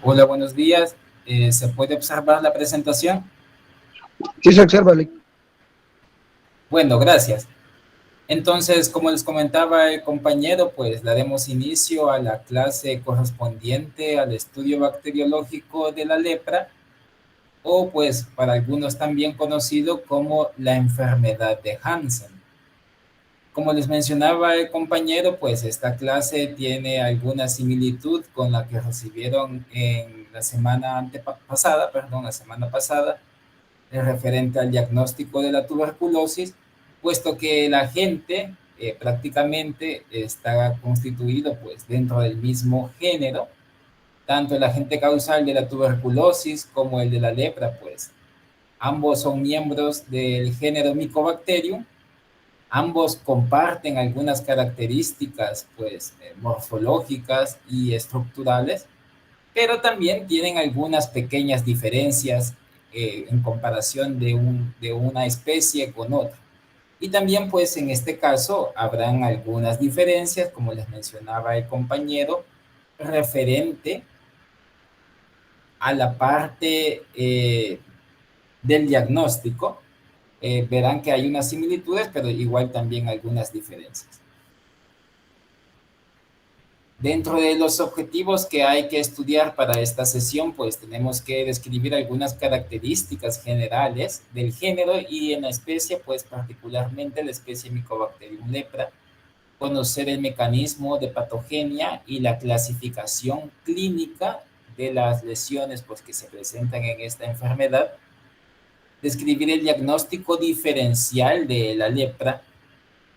Hola, buenos días. ¿Se puede observar la presentación? Sí, se observa, Lick. Bueno, gracias. Entonces, como les comentaba el compañero, pues daremos inicio a la clase correspondiente al estudio bacteriológico de la lepra, o pues para algunos también conocido como la enfermedad de Hansen. Como les mencionaba el compañero, pues esta clase tiene alguna similitud con la que recibieron en la semana pasada, referente al diagnóstico de la tuberculosis, puesto que el agente prácticamente está constituido pues dentro del mismo género, tanto el agente causal de la tuberculosis como el de la lepra, pues ambos son miembros del género Mycobacterium. Ambos comparten algunas características pues morfológicas y estructurales, pero también tienen algunas pequeñas diferencias en comparación de una especie con otra. Y también pues en este caso habrán algunas diferencias, como les mencionaba el compañero, referente a la parte del diagnóstico. Verán que hay unas similitudes, pero igual también algunas diferencias. Dentro de los objetivos que hay que estudiar para esta sesión, pues tenemos que describir algunas características generales del género y en la especie, pues particularmente la especie Mycobacterium lepra, conocer el mecanismo de patogenia y la clasificación clínica de las lesiones pues, que se presentan en esta enfermedad, describir el diagnóstico diferencial de la lepra,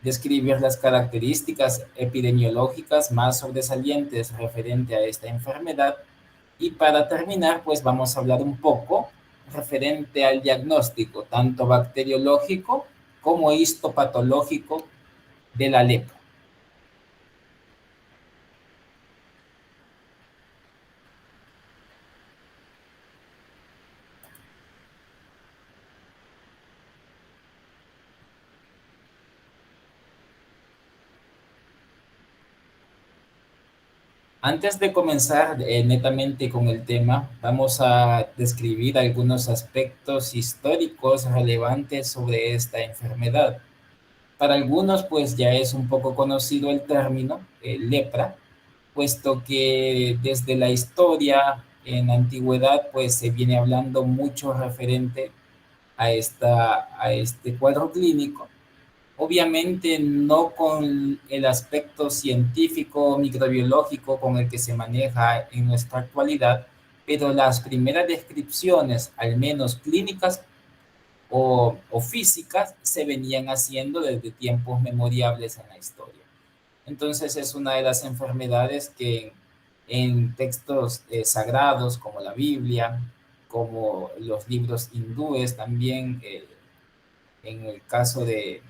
describir las características epidemiológicas más sobresalientes referente a esta enfermedad. Y para terminar, pues vamos a hablar un poco referente al diagnóstico, tanto bacteriológico como histopatológico de la lepra. Antes de comenzar netamente con el tema, vamos a describir algunos aspectos históricos relevantes sobre esta enfermedad. Para algunos, pues ya es un poco conocido el término lepra, puesto que desde la historia en la antigüedad, pues se viene hablando mucho referente a este cuadro clínico. Obviamente no con el aspecto científico microbiológico con el que se maneja en nuestra actualidad, pero las primeras descripciones, al menos clínicas o físicas, se venían haciendo desde tiempos memorables en la historia. Entonces es una de las enfermedades que en textos sagrados como la Biblia, como los libros hindúes también, en el caso de,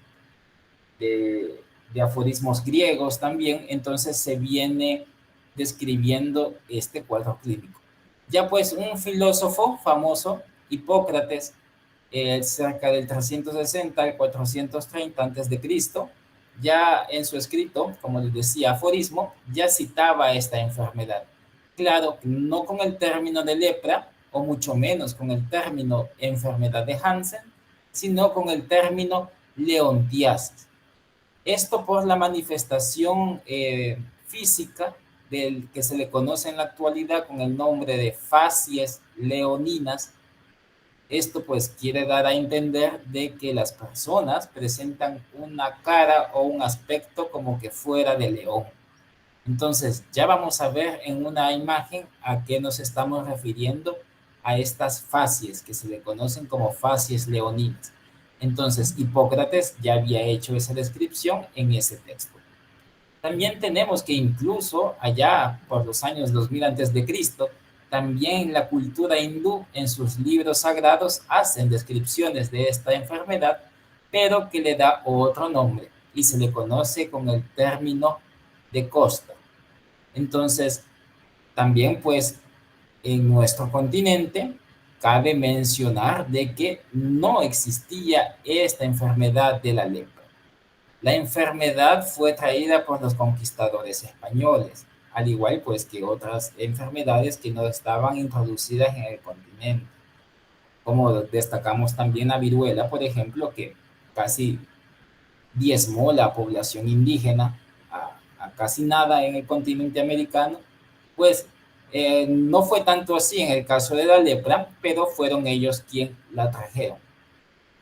de aforismos griegos también, entonces se viene describiendo este cuadro clínico. Ya pues un filósofo famoso, Hipócrates, cerca del 360 al 430 antes de Cristo, ya en su escrito, como les decía, aforismo, ya citaba esta enfermedad. Claro, no con el término de lepra, o mucho menos con el término enfermedad de Hansen, sino con el término leontiasis. Esto por la manifestación física del que se le conoce en la actualidad con el nombre de facies leoninas. Esto pues quiere dar a entender de que las personas presentan una cara o un aspecto como que fuera de león. Entonces ya vamos a ver en una imagen a qué nos estamos refiriendo a estas facies que se le conocen como facies leoninas. Entonces Hipócrates ya había hecho esa descripción en ese texto. También tenemos que incluso allá por los años 2000 antes de Cristo, también la cultura hindú en sus libros sagrados hacen descripciones de esta enfermedad, pero que le da otro nombre y se le conoce con el término de costa. Entonces, también pues en nuestro continente, cabe mencionar de que no existía esta enfermedad de la lepra. La enfermedad fue traída por los conquistadores españoles, al igual pues que otras enfermedades que no estaban introducidas en el continente. Como destacamos también la viruela, por ejemplo, que casi diezmó la población indígena a casi nada en el continente americano, pues no fue tanto así en el caso de la lepra, pero fueron ellos quienes la trajeron.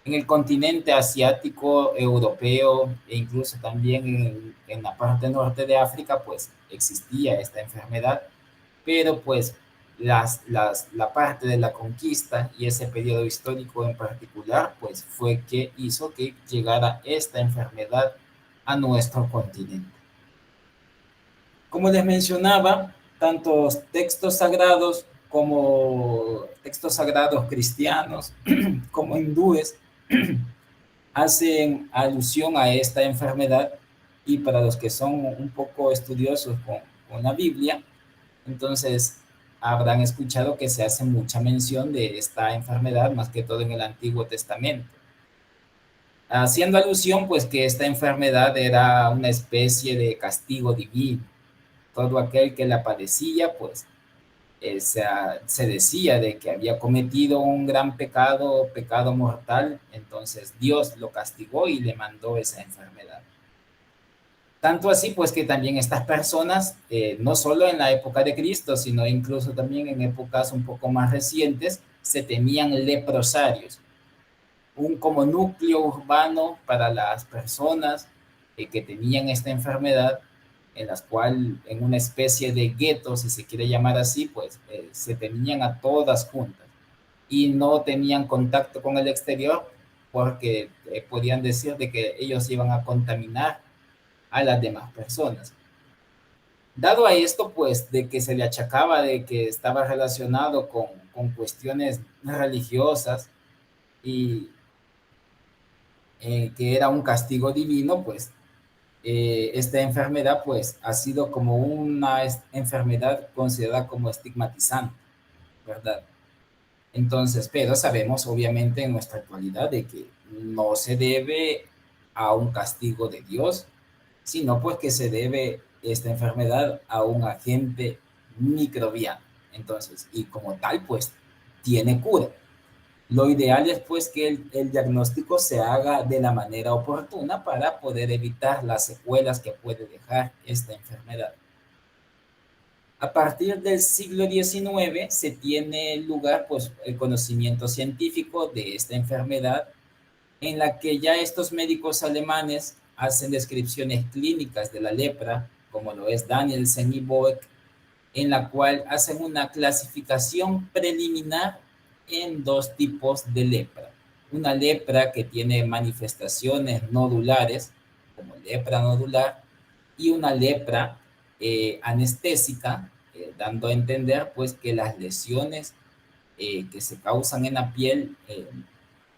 En el continente asiático, europeo e incluso también en la parte norte de África, pues existía esta enfermedad, pero pues la parte de la conquista y ese periodo histórico en particular, pues fue que hizo que llegara esta enfermedad a nuestro continente. Como les mencionaba, tantos textos sagrados como textos sagrados cristianos como hindúes hacen alusión a esta enfermedad, y para los que son un poco estudiosos con la Biblia, entonces habrán escuchado que se hace mucha mención de esta enfermedad, más que todo en el Antiguo Testamento, haciendo alusión pues que esta enfermedad era una especie de castigo divino. Todo aquel que la padecía pues se decía de que había cometido un gran pecado, pecado mortal, entonces Dios lo castigó y le mandó esa enfermedad. Tanto así, pues que también estas personas, no solo en la época de Cristo, sino incluso también en épocas un poco más recientes, se tenían leprosarios, un como núcleo urbano para las personas que tenían esta enfermedad, en las cuales en una especie de gueto, si se quiere llamar así, pues se tenían a todas juntas y no tenían contacto con el exterior porque podían decir de que ellos iban a contaminar a las demás personas. Dado a esto, pues, de que se le achacaba de que estaba relacionado con cuestiones religiosas y que era un castigo divino, pues, esta enfermedad, pues, ha sido como una enfermedad considerada como estigmatizante, ¿verdad? Entonces, pero sabemos, obviamente, en nuestra actualidad de que no se debe a un castigo de Dios, sino pues que se debe esta enfermedad a un agente microbiano. Entonces, y como tal, pues tiene cura. Lo ideal es pues que el diagnóstico se haga de la manera oportuna para poder evitar las secuelas que puede dejar esta enfermedad. A partir del siglo XIX se tiene lugar pues el conocimiento científico de esta enfermedad, en la que ya estos médicos alemanes hacen descripciones clínicas de la lepra, como lo es Danielsen y Boeck, en la cual hacen una clasificación preliminar en dos tipos de lepra. Una lepra que tiene manifestaciones nodulares, como lepra nodular, y una lepra anestésica, dando a entender pues que las lesiones que se causan en la piel,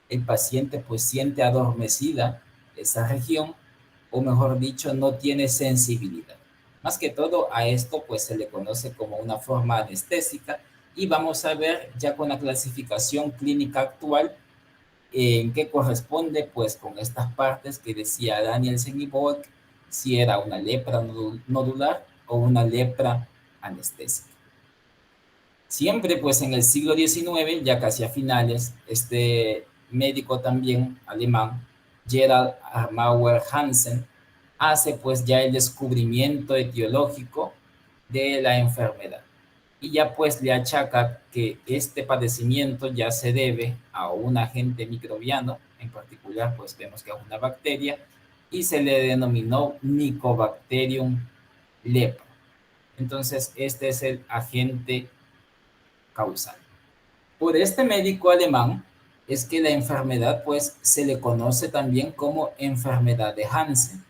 el paciente pues siente adormecida esa región, o mejor dicho, no tiene sensibilidad. Más que todo a esto pues se le conoce como una forma anestésica, y vamos a ver ya con la clasificación clínica actual en qué corresponde pues con estas partes que decía Danielsen y Boeck, si era una lepra nodular o una lepra anestésica. Siempre pues en el siglo XIX, ya casi a finales, este médico también alemán, Gerald Armauer Hansen, hace pues ya el descubrimiento etiológico de la enfermedad. Y ya pues le achaca que este padecimiento ya se debe a un agente microbiano, en particular pues vemos que es una bacteria, y se le denominó Mycobacterium lepra. Entonces este es el agente causal. Por este médico alemán es que la enfermedad pues se le conoce también como enfermedad de Hansen.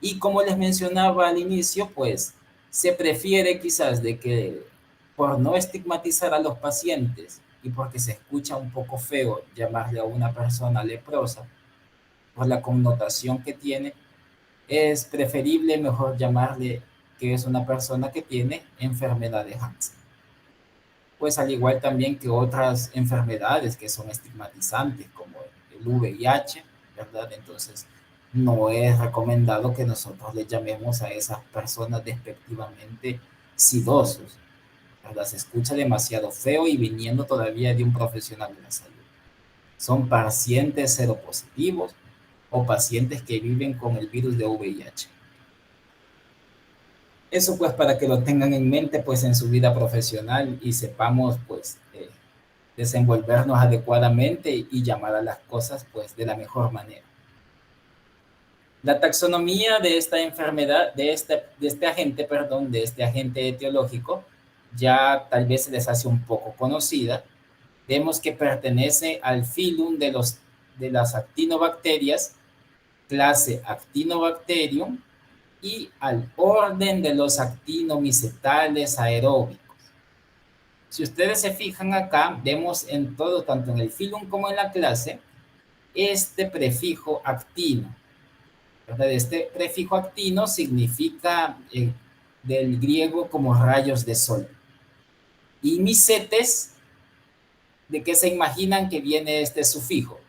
Y como les mencionaba al inicio, pues se prefiere quizás de que por no estigmatizar a los pacientes y porque se escucha un poco feo llamarle a una persona leprosa por la connotación que tiene, es preferible mejor llamarle que es una persona que tiene enfermedad de Hansen. pues al igual también que otras enfermedades que son estigmatizantes, como el VIH, ¿verdad? Entonces, no es recomendado que nosotros le llamemos a esas personas despectivamente sidosos, ¿verdad? Se escucha demasiado feo y viniendo todavía de un profesional de la salud. Son pacientes seropositivos o pacientes que viven con el virus de VIH. Eso pues para que lo tengan en mente pues en su vida profesional y sepamos pues desenvolvernos adecuadamente y llamar a las cosas pues de la mejor manera. La taxonomía de esta enfermedad, de este agente etiológico, ya tal vez se les hace un poco conocida. Vemos que pertenece al filum de las actinobacterias, clase Actinobacterium, y al orden de los actinomicetales aeróbicos. Si ustedes se fijan acá, vemos en todo, tanto en el filum como en la clase, este prefijo actino. ¿Verdad? Este prefijo actino significa del griego como rayos de sol. Y micetes, ¿de qué se imaginan que viene este sufijo?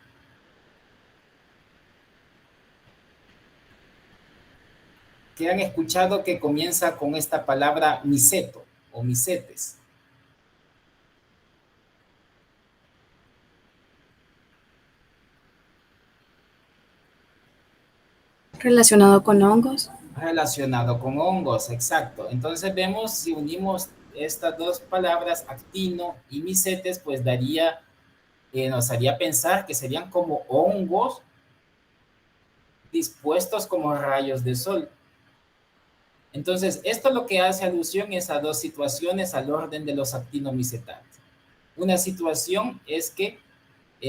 ¿Que han escuchado que comienza con esta palabra miceto o micetes? Relacionado con hongos. Relacionado con hongos, exacto. Entonces vemos, si unimos estas dos palabras, actino y micetes, pues nos haría pensar que serían como hongos dispuestos como rayos de sol. Entonces, esto lo que hace alusión es a dos situaciones al orden de los actinomicetales. Una situación es que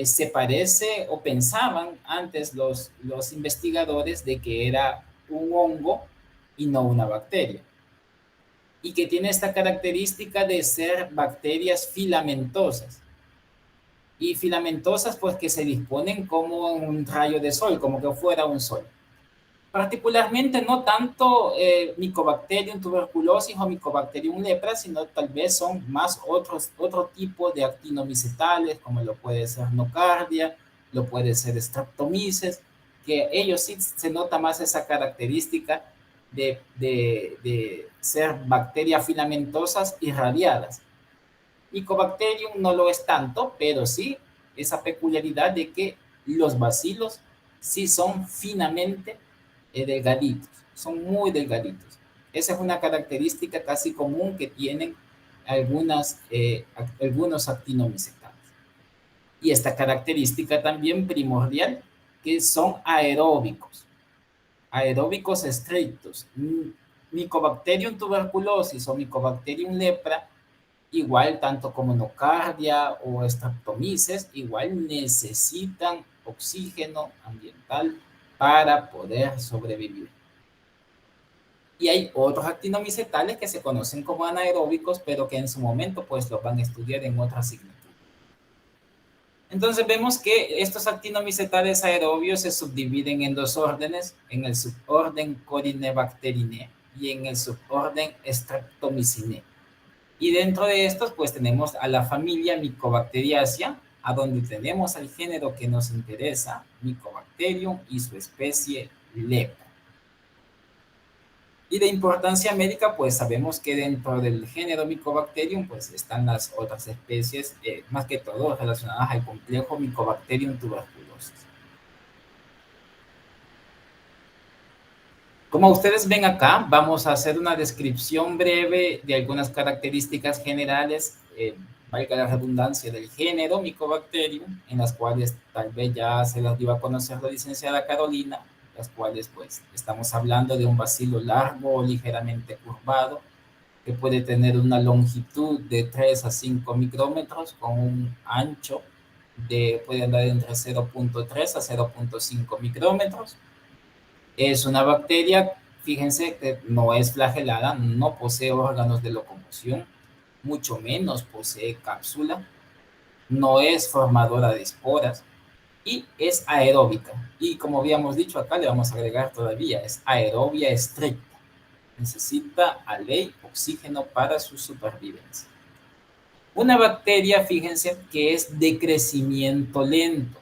se parece o pensaban antes los investigadores de que era un hongo y no una bacteria. Y que tiene esta característica de ser bacterias filamentosas. Y filamentosas pues que se disponen como un rayo de sol, como que fuera un sol. Particularmente no tanto Mycobacterium tuberculosis o Mycobacterium lepra, sino tal vez son más otro tipo de actinomicetales, como lo puede ser Nocardia, lo puede ser Streptomyces, que ellos sí se nota más esa característica de ser bacterias filamentosas y radiadas. Mycobacterium no lo es tanto, pero sí esa peculiaridad de que los bacilos sí son finamente delgaditos, son muy delgaditos. Esa es una característica casi común que tienen algunos actinomicetales. Y esta característica también primordial, que son aeróbicos estrictos. Mycobacterium tuberculosis o Mycobacterium lepra, igual tanto como Nocardia o Streptomyces, igual necesitan oxígeno ambiental para poder sobrevivir. Y hay otros actinomicetales que se conocen como anaeróbicos, pero que en su momento pues los van a estudiar en otra asignatura. Entonces vemos que estos actinomicetales aerobios se subdividen en dos órdenes, en el suborden Corynebacteriinae y en el suborden Streptomycinae. Y dentro de estos pues tenemos a la familia Mycobacteriaceae, a donde tenemos al género que nos interesa, Mycobacterium y su especie lepra. Y de importancia médica, pues sabemos que dentro del género Mycobacterium, pues están las otras especies, más que todo relacionadas al complejo Mycobacterium tuberculosis. Como ustedes ven acá, vamos a hacer una descripción breve de algunas características generales, valga la redundancia, del género Mycobacterium, en las cuales tal vez ya se las dio a conocer la licenciada Carolina, las cuales pues estamos hablando de un bacilo largo o ligeramente curvado, que puede tener una longitud de 3 a 5 micrómetros con un ancho puede andar entre 0.3 a 0.5 micrómetros. Es una bacteria, fíjense que no es flagelada, no posee órganos de locomoción, mucho menos posee cápsula, no es formadora de esporas y es aeróbica. Y como habíamos dicho acá, le vamos a agregar todavía, es aerobia estricta. Necesita a ley oxígeno para su supervivencia. Una bacteria, fíjense, que es de crecimiento lento.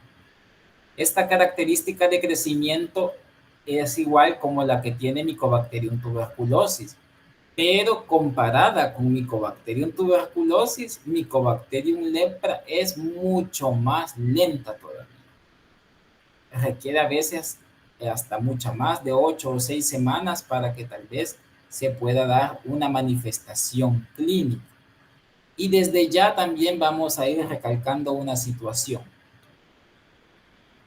Esta característica de crecimiento es igual como la que tiene Mycobacterium tuberculosis, pero comparada con Mycobacterium tuberculosis, Mycobacterium lepra es mucho más lenta todavía. Requiere a veces hasta mucha más de 8 o 6 semanas para que tal vez se pueda dar una manifestación clínica. Y desde ya también vamos a ir recalcando una situación.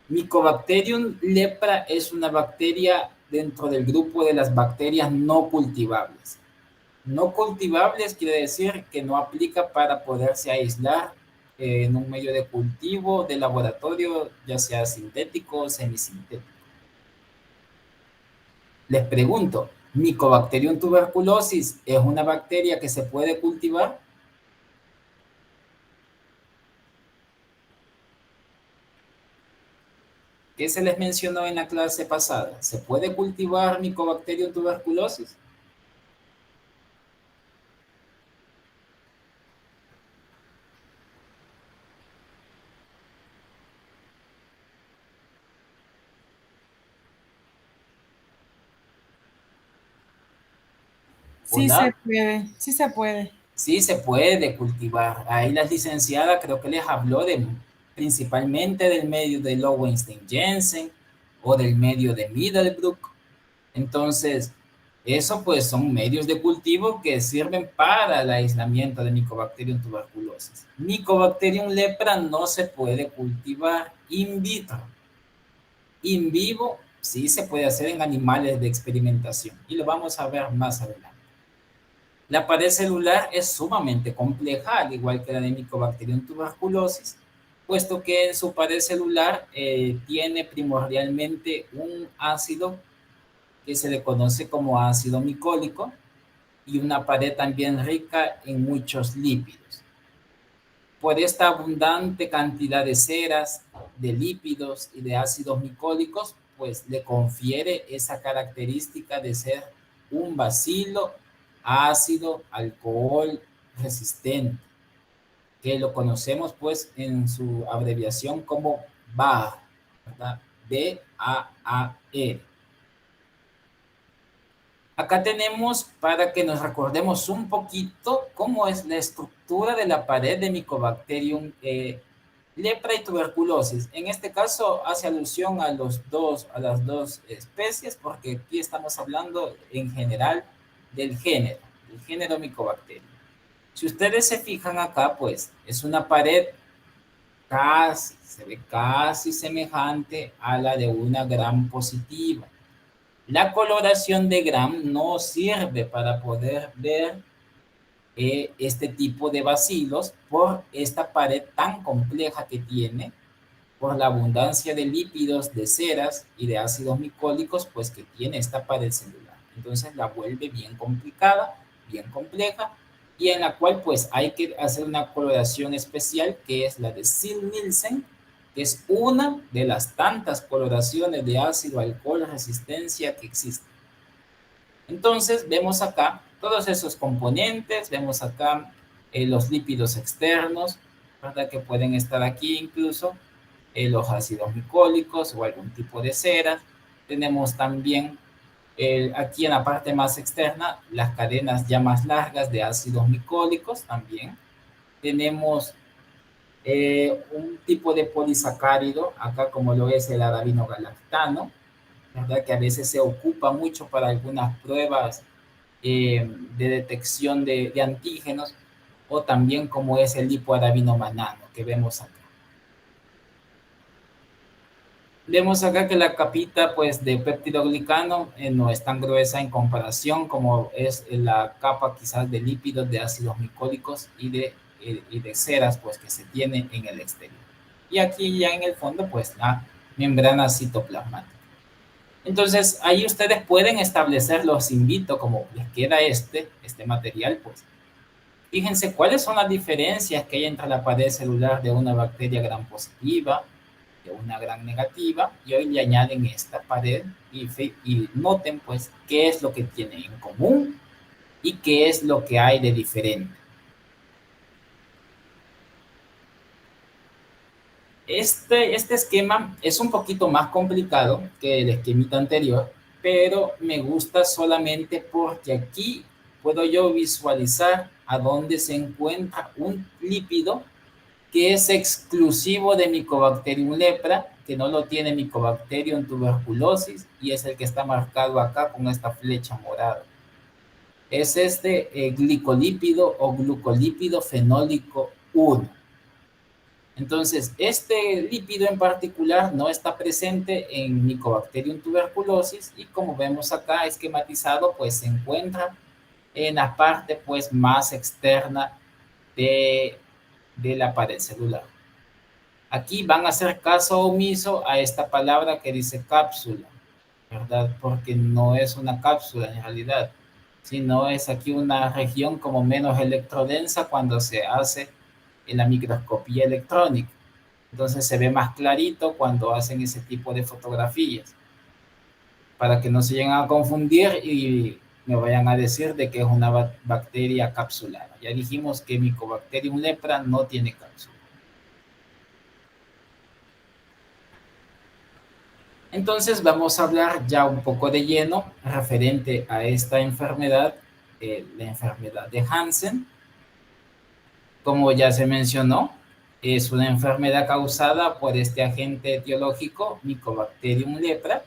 Mycobacterium lepra es una bacteria dentro del grupo de las bacterias no cultivables. No cultivables quiere decir que no aplica para poderse aislar en un medio de cultivo, de laboratorio, ya sea sintético o semisintético. Les pregunto, ¿Mycobacterium tuberculosis es una bacteria que se puede cultivar? ¿Qué se les mencionó en la clase pasada? ¿Se puede cultivar Mycobacterium tuberculosis? Sí se Hola. puede, sí se puede. Sí, se puede cultivar. Ahí la licenciada creo que les habló principalmente del medio de Lowenstein-Jensen o del medio de Middlebrook. Entonces, eso pues son medios de cultivo que sirven para el aislamiento de Mycobacterium tuberculosis. Mycobacterium lepra no se puede cultivar in vitro. In vivo sí se puede hacer en animales de experimentación y lo vamos a ver más adelante. La pared celular es sumamente compleja, al igual que la de Mycobacterium tuberculosis, puesto que en su pared celular tiene primordialmente un ácido que se le conoce como ácido micólico y una pared también rica en muchos lípidos. Por esta abundante cantidad de ceras, de lípidos y de ácidos micólicos, pues le confiere esa característica de ser un bacilo ácido alcohol resistente, que lo conocemos pues en su abreviación como BAR, ¿verdad? B-A-A-R. Acá tenemos para que nos recordemos un poquito cómo es la estructura de la pared de Mycobacterium lepra y tuberculosis. En este caso hace alusión a las dos especies, porque aquí estamos hablando en general del género Mycobacterium. Si ustedes se fijan acá, pues es una pared se ve casi semejante a la de una gram positiva. La coloración de Gram no sirve para poder ver este tipo de bacilos por esta pared tan compleja que tiene, por la abundancia de lípidos, de ceras y de ácidos micólicos, pues que tiene esta pared celular. Entonces la vuelve bien complicada, bien compleja, y en la cual pues hay que hacer una coloración especial que es la de Ziehl-Neelsen, que es una de las tantas coloraciones de ácido alcohol resistencia que existen. Entonces vemos acá todos esos componentes, vemos acá los lípidos externos, ¿verdad? Que pueden estar aquí incluso, los ácidos micólicos o algún tipo de cera. Tenemos también aquí en la parte más externa las cadenas ya más largas de ácidos micólicos también. Tenemos un tipo de polisacárido, acá como lo es el arabinogalactano, ¿verdad? Que a veces se ocupa mucho para algunas pruebas de detección de antígenos, o también como es el lipoarabinomanano que vemos acá. Vemos acá que la capita pues, de peptidoglicano no es tan gruesa en comparación como es la capa quizás de lípidos, de ácidos micólicos y de ceras pues, que se tiene en el exterior. Y aquí ya en el fondo pues la membrana citoplasmática. Entonces ahí ustedes pueden establecer, los invito, como les queda este material, pues fíjense cuáles son las diferencias que hay entre la pared celular de una bacteria gram positiva, de una gram negativa, y hoy le añaden esta pared y noten pues qué es lo que tienen en común y qué es lo que hay de diferente. Este esquema es un poquito más complicado que el esquemita anterior, pero me gusta solamente porque aquí puedo yo visualizar a dónde se encuentra un lípido que es exclusivo de Mycobacterium lepra, que no lo tiene Mycobacterium tuberculosis, y es el que está marcado acá con esta flecha morada. Es este glicolípido o glucolípido fenólico 1. Entonces, este lípido en particular no está presente en Mycobacterium tuberculosis y como vemos acá esquematizado, pues se encuentra en la parte pues más externa de la pared celular. Aquí van a hacer caso omiso a esta palabra que dice cápsula, ¿verdad? Porque no es una cápsula en realidad, sino es aquí una región como menos electrodensa cuando se hace en la microscopía electrónica. Entonces se ve más clarito cuando hacen ese tipo de fotografías, para que no se lleguen a confundir y me vayan a decir de que es una bacteria capsulada. Ya dijimos que Mycobacterium lepra no tiene cápsula. Entonces vamos a hablar ya un poco de lleno referente a esta enfermedad, la enfermedad de Hansen. Como ya se mencionó, es una enfermedad causada por este agente etiológico Mycobacterium lepra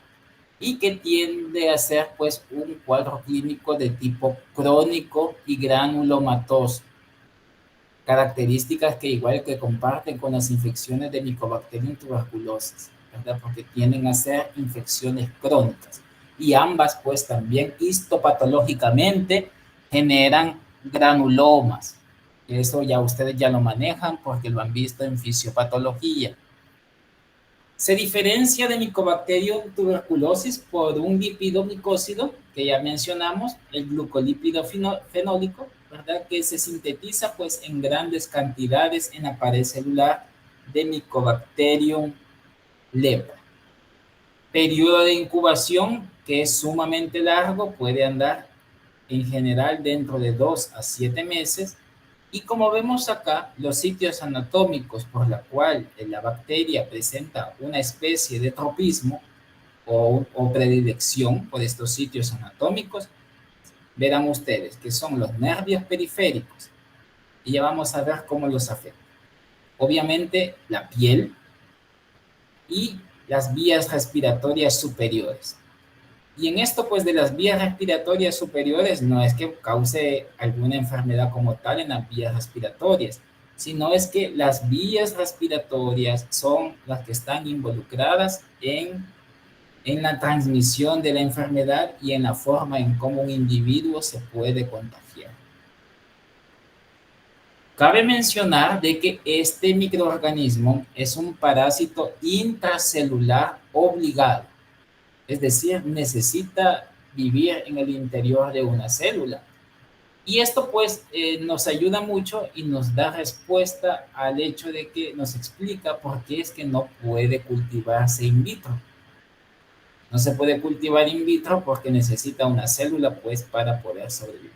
y que tiende a ser pues un cuadro clínico de tipo crónico y granulomatoso. Características que igual que comparten con las infecciones de Mycobacterium tuberculosis, ¿verdad? Porque tienden a ser infecciones crónicas y ambas pues también histopatológicamente generan granulomas. Eso ya ustedes ya lo manejan porque lo han visto en fisiopatología. Se diferencia de Mycobacterium tuberculosis por un lípido micósido que ya mencionamos, el glucolípido fenólico, ¿verdad? Que se sintetiza pues en grandes cantidades en la pared celular de Mycobacterium lepra. Periodo de incubación que es sumamente largo, puede andar en general dentro de 2 a 7 meses. Y como vemos acá, los sitios anatómicos por la cual la bacteria presenta una especie de tropismo o predilección por estos sitios anatómicos, verán ustedes que son los nervios periféricos. Y ya vamos a ver cómo los afecta. Obviamente la piel y las vías respiratorias superiores. Y en esto, pues, de las vías respiratorias superiores, no es que cause alguna enfermedad como tal en las vías respiratorias, sino es que las vías respiratorias son las que están involucradas en la transmisión de la enfermedad y en la forma en cómo un individuo se puede contagiar. Cabe mencionar de que este microorganismo es un parásito intracelular obligado. Es decir, necesita vivir en el interior de una célula. Y esto pues nos ayuda mucho y nos da respuesta al hecho de que nos explica por qué es que no puede cultivarse in vitro. No se puede cultivar in vitro porque necesita una célula pues para poder sobrevivir.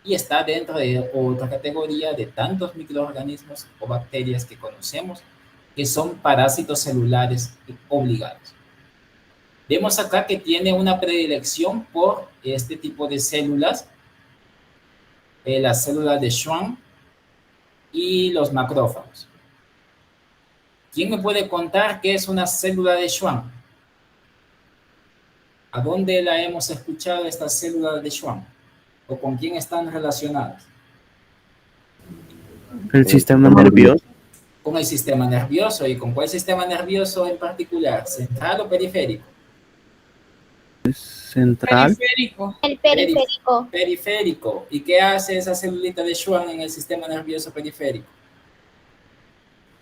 Y está dentro de otra categoría de tantos microorganismos o bacterias que conocemos que son parásitos celulares obligados. Vemos acá que tiene una predilección por este tipo de células, las células de Schwann y los macrófagos. ¿Quién me puede contar qué es una célula de Schwann? ¿A dónde la hemos escuchado estas células de Schwann? ¿O con quién están relacionadas? El sistema nervioso. Con el sistema nervioso. ¿Y con cuál sistema nervioso en particular? ¿Central o periférico? Central. Periférico. El periférico. Periférico. ¿Y qué hace esa celulita de Schwann en el sistema nervioso periférico?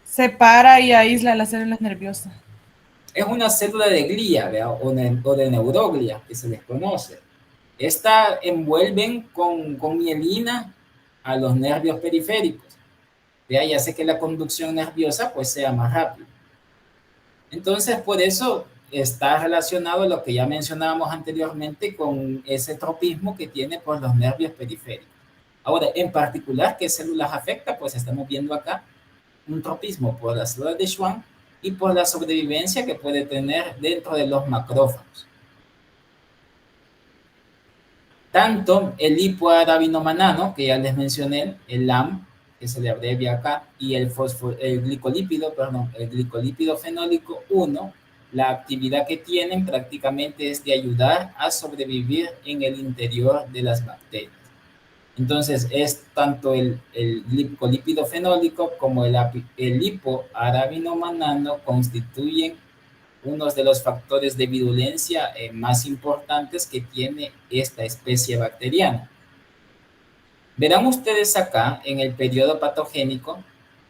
Separa y aísla las células nerviosas. Es una célula de glía, ¿verdad? O de neuroglia, que se les conoce. Esta envuelven con mielina a los nervios periféricos. ¿Verdad? Y hace que la conducción nerviosa pues sea más rápida. Entonces, por eso está relacionado a lo que ya mencionábamos anteriormente con ese tropismo que tiene por los nervios periféricos. Ahora, en particular, ¿qué células afecta? Pues estamos viendo acá un tropismo por las células de Schwann y por la sobrevivencia que puede tener dentro de los macrófagos. Tanto el lipoarabinomanano, que ya les mencioné, el LAM, que se le abrevia acá, y el glicolípido fenólico 1, la actividad que tienen prácticamente es de ayudar a sobrevivir en el interior de las bacterias. Entonces, es tanto el glicolípido fenólico como el lipoarabinomanano constituyen uno de los factores de virulencia más importantes que tiene esta especie bacteriana. Verán ustedes acá en el periodo patogénico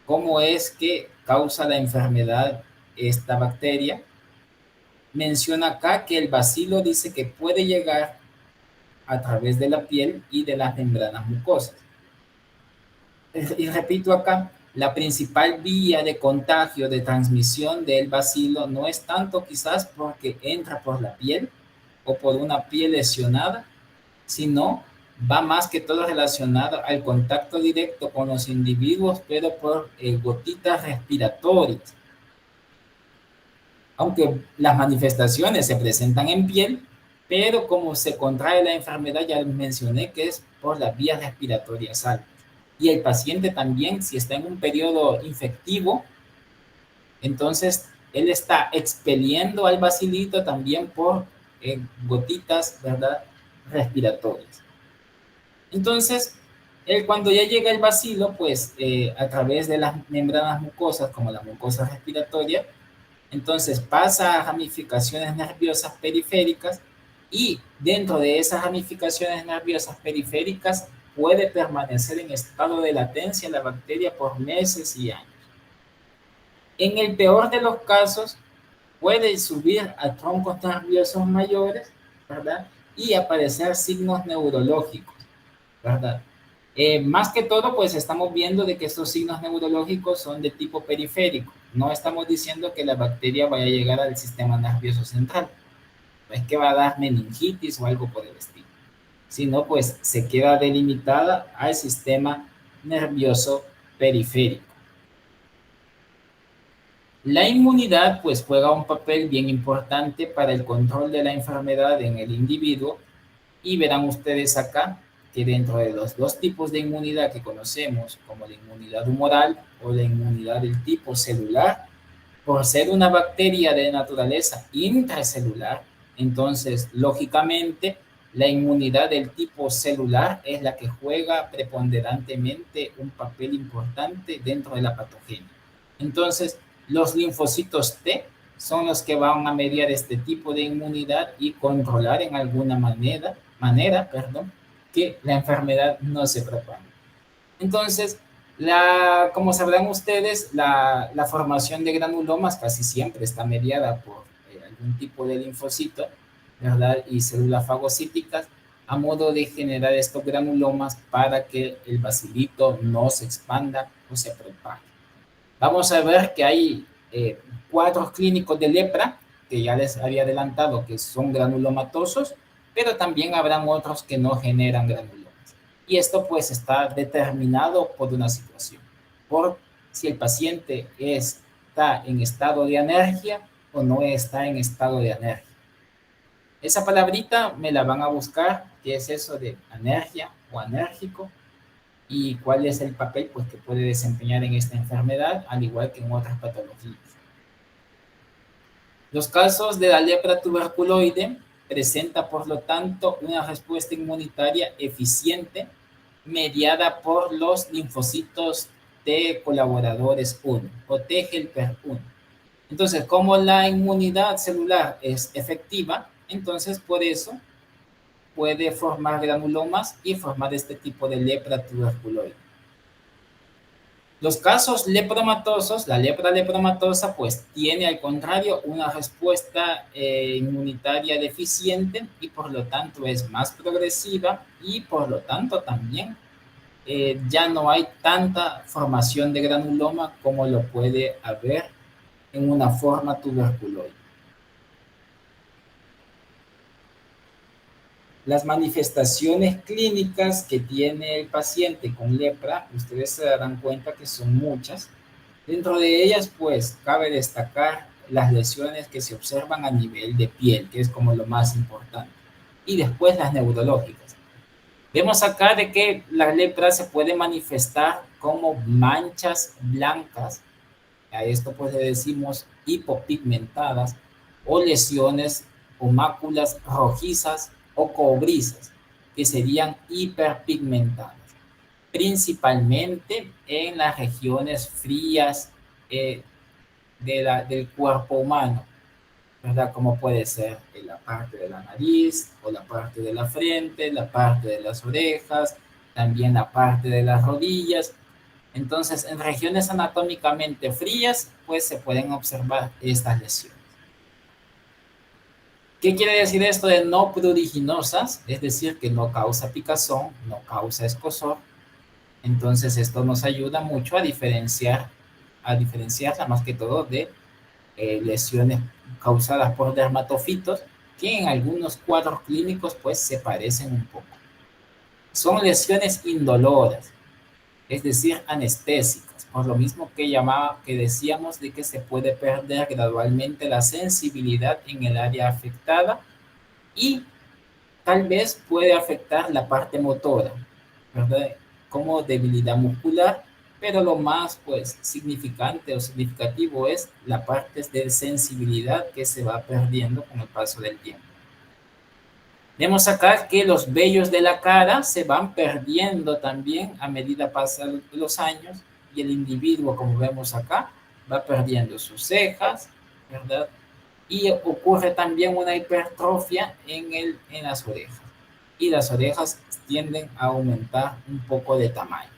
cómo es que causa la enfermedad esta bacteria. Menciona acá que el bacilo dice que puede llegar a través de la piel y de las membranas mucosas. Y repito acá, la principal vía de contagio, de transmisión del bacilo no es tanto quizás porque entra por la piel o por una piel lesionada, sino va más que todo relacionado al contacto directo con los individuos, pero por gotitas respiratorias. Aunque las manifestaciones se presentan en piel, pero como se contrae la enfermedad, ya mencioné que es por las vías respiratorias altas. Y el paciente también, si está en un periodo infectivo, entonces él está expeliendo al bacilito también por gotitas, ¿verdad?, respiratorias. Entonces, cuando ya llega el bacilo, pues a través de las membranas mucosas, como la mucosa respiratoria, entonces pasa a ramificaciones nerviosas periféricas y dentro de esas ramificaciones nerviosas periféricas puede permanecer en estado de latencia la bacteria por meses y años. En el peor de los casos, puede subir a troncos nerviosos mayores, ¿verdad? Y aparecer signos neurológicos, ¿verdad? Más que todo, pues estamos viendo de que estos signos neurológicos son de tipo periférico. No estamos diciendo que la bacteria vaya a llegar al sistema nervioso central. No es que va a dar meningitis o algo por el estilo, sino pues se queda delimitada al sistema nervioso periférico. La inmunidad pues juega un papel bien importante para el control de la enfermedad en el individuo y verán ustedes acá que dentro de los dos tipos de inmunidad que conocemos, como la inmunidad humoral o la inmunidad del tipo celular, por ser una bacteria de naturaleza intracelular, entonces lógicamente la inmunidad del tipo celular es la que juega preponderantemente un papel importante dentro de la patogenia. Entonces, los linfocitos T son los que van a mediar este tipo de inmunidad y controlar en alguna manera, que la enfermedad no se propague. Entonces, como sabrán ustedes, la formación de granulomas casi siempre está mediada por algún tipo de linfocito, ¿verdad? Y células fagocíticas, a modo de generar estos granulomas para que el bacilito no se expanda o se propague. Vamos a ver que hay cuadros clínicos de lepra, que ya les había adelantado que son granulomatosos, pero también habrán otros que no generan granulomas. Y esto pues está determinado por una situación, por si el paciente está en estado de anergia o no está en estado de anergia. Esa palabrita me la van a buscar, qué es eso de anergia o anérgico, y cuál es el papel pues, que puede desempeñar en esta enfermedad, al igual que en otras patologías. Los casos de la lepra tuberculoide presenta, por lo tanto, una respuesta inmunitaria eficiente mediada por los linfocitos T colaboradores 1 o T helper 1. Entonces, como la inmunidad celular es efectiva, entonces por eso puede formar granulomas y formar este tipo de lepra tuberculoide. Los casos lepromatosos, la lepra lepromatosa, pues tiene al contrario una respuesta inmunitaria deficiente y por lo tanto es más progresiva y por lo tanto también ya no hay tanta formación de granuloma como lo puede haber en una forma tuberculoide. Las manifestaciones clínicas que tiene el paciente con lepra, ustedes se darán cuenta que son muchas, Dentro de ellas, pues, cabe destacar las lesiones que se observan a nivel de piel, que es como lo más importante, y después las neurológicas. Vemos acá de que la lepra se puede manifestar como manchas blancas, a esto pues le decimos hipopigmentadas, o lesiones o máculas rojizas o cobrizas, que serían hiperpigmentadas, principalmente en las regiones frías del cuerpo humano, ¿verdad? Como puede ser en la parte de la nariz o la parte de la frente, la parte de las orejas, también la parte de las rodillas. Entonces, en regiones anatómicamente frías, pues se pueden observar estas lesiones. ¿Qué quiere decir esto de no pruriginosas? Es decir, que no causa picazón, no causa escozor. Entonces, esto nos ayuda mucho a diferenciarla más que todo de lesiones causadas por dermatofitos, que en algunos cuadros clínicos pues se parecen un poco. Son lesiones indoloras, es decir, anestésicas, por lo mismo que decíamos de que se puede perder gradualmente la sensibilidad en el área afectada y tal vez puede afectar la parte motora, ¿verdad? Como debilidad muscular, pero lo más pues significante o significativo es la parte de sensibilidad que se va perdiendo con el paso del tiempo. Vemos acá que los vellos de la cara se van perdiendo también a medida pasan los años y el individuo, como vemos acá, va perdiendo sus cejas, ¿verdad? Y ocurre también una hipertrofia en las orejas. Y las orejas tienden a aumentar un poco de tamaño.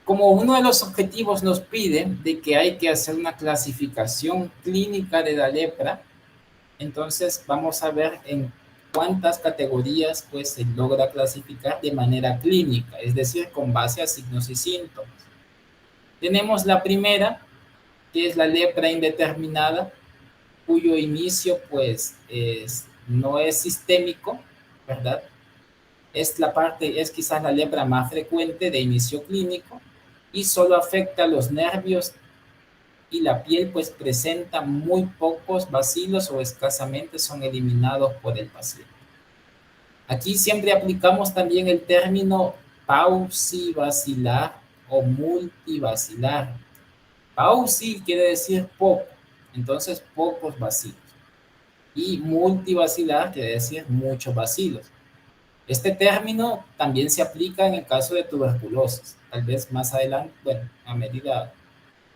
Como uno de los objetivos nos pide de que hay que hacer una clasificación clínica de la lepra, entonces vamos a ver en cuántas categorías pues se logra clasificar de manera clínica, es decir, con base a signos y síntomas. Tenemos la primera, que es la lepra indeterminada, cuyo inicio pues no es sistémico, ¿verdad? Es quizás la lepra más frecuente de inicio clínico y solo afecta a los nervios y la piel pues presenta muy pocos bacilos o escasamente son eliminados por el paciente. Aquí siempre aplicamos también el término paucibacilar o multibacilar. Pauci quiere decir poco, entonces pocos bacilos. Y multibacilar quiere decir muchos bacilos. Este término también se aplica en el caso de tuberculosis. Tal vez más adelante, bueno, a medida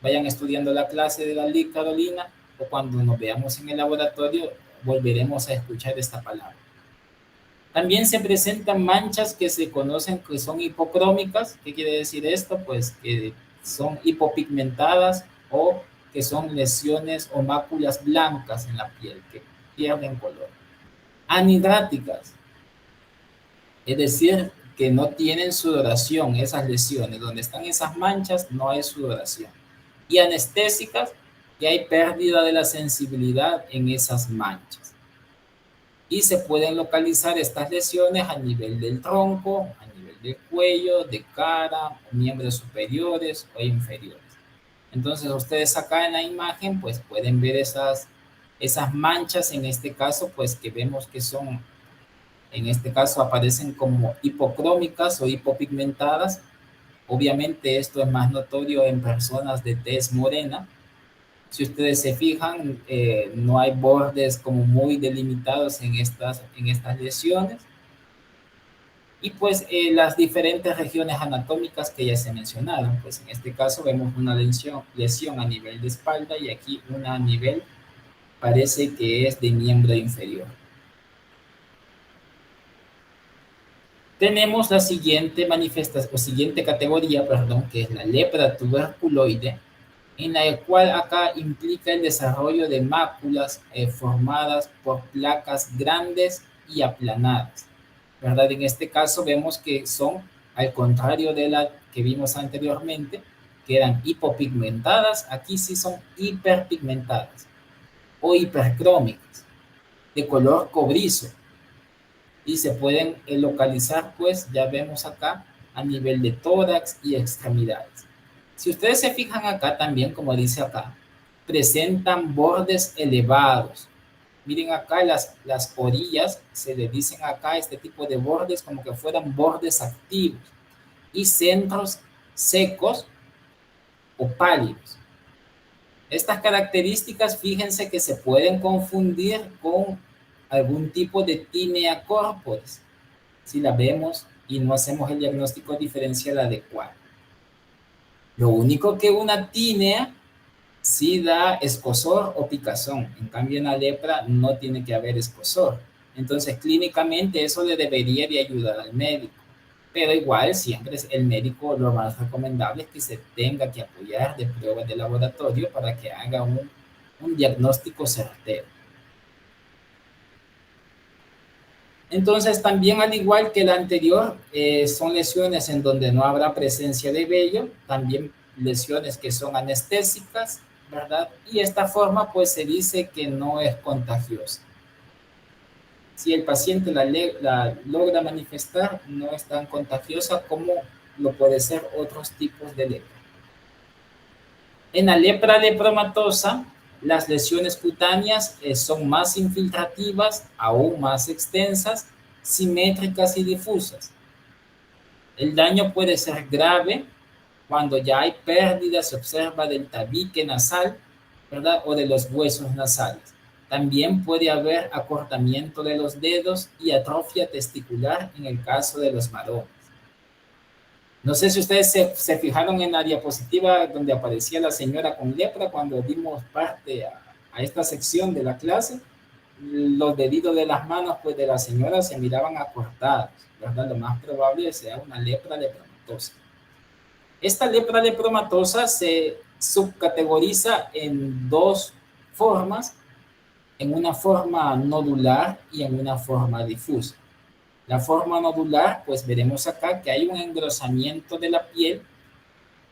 vayan estudiando la clase de la LIC Carolina o cuando nos veamos en el laboratorio, volveremos a escuchar esta palabra. También se presentan manchas que se conocen que son hipocrómicas. ¿Qué quiere decir esto? Pues que son hipopigmentadas o que son lesiones o máculas blancas en la piel que pierden color. Anhidráticas, es decir, que no tienen sudoración esas lesiones. Donde están esas manchas no hay sudoración. Y anestésicas, que hay pérdida de la sensibilidad en esas manchas. Y se pueden localizar estas lesiones a nivel del tronco, a nivel del cuello, de cara, miembros superiores o inferiores. Entonces ustedes acá en la imagen pues pueden ver esas manchas, en este caso pues que vemos que son, en este caso aparecen como hipocrómicas o hipopigmentadas. Obviamente esto es más notorio en personas de tez morena. Si ustedes se fijan, no hay bordes como muy delimitados en estas lesiones. Y pues las diferentes regiones anatómicas que ya se mencionaron, pues en este caso vemos una lesión a nivel de espalda y aquí una a nivel, parece que es de miembro inferior. Tenemos la siguiente manifestación, o siguiente categoría, perdón, que es la lepra tuberculoide, en la cual acá implica el desarrollo de máculas formadas por placas grandes y aplanadas, ¿verdad? En este caso vemos que son, al contrario de la que vimos anteriormente, que eran hipopigmentadas, aquí sí son hiperpigmentadas o hipercrómicas, de color cobrizo. y se pueden localizar, pues ya vemos acá, a nivel de tórax y extremidades. Si ustedes se fijan acá también, como dice acá, presentan bordes elevados. Miren acá las orillas, se le dicen acá este tipo de bordes como que fueran bordes activos y centros secos o pálidos. Estas características, fíjense que se pueden confundir con algún tipo de tinea corporis, si la vemos y no hacemos el diagnóstico diferencial adecuado. Lo único que una tinea sí da escozor o picazón. En cambio, en la lepra no tiene que haber escozor. Entonces, clínicamente eso le debería de ayudar al médico. Pero igual, siempre el médico lo más recomendable es que se tenga que apoyar de pruebas de laboratorio para que haga un diagnóstico certero. Entonces, también al igual que la anterior, son lesiones en donde no habrá presencia de vello, también lesiones que son anestésicas, ¿verdad? Y esta forma, pues se dice que no es contagiosa. Si el paciente la logra manifestar, no es tan contagiosa como lo puede ser otros tipos de lepra. En la lepra lepromatosa, las lesiones cutáneas son más infiltrativas, aún más extensas, simétricas y difusas. El daño puede ser grave cuando ya hay pérdida, se observa del tabique nasal, ¿verdad? O de los huesos nasales. También puede haber acortamiento de los dedos y atrofia testicular en el caso de los varones. No sé si ustedes se fijaron en la diapositiva donde aparecía la señora con lepra cuando dimos parte a esta sección de la clase. Los deditos de las manos pues, de la señora se miraban acortados, ¿verdad? Lo más probable es que sea una lepra lepromatosa. Esta lepra lepromatosa se subcategoriza en dos formas, en una forma nodular y en una forma difusa. La forma nodular, pues veremos acá que hay un engrosamiento de la piel,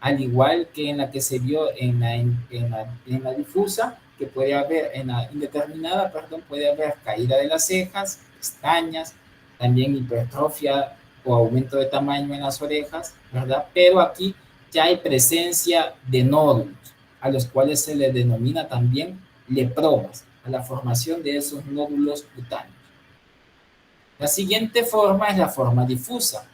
al igual que en la que se vio en la difusa, que puede haber, en la indeterminada, perdón, puede haber caída de las cejas, pestañas, también hipertrofia o aumento de tamaño en las orejas, ¿verdad? Pero aquí ya hay presencia de nódulos, a los cuales se les denomina también lepromas, a la formación de esos nódulos cutáneos. La siguiente forma es la forma difusa,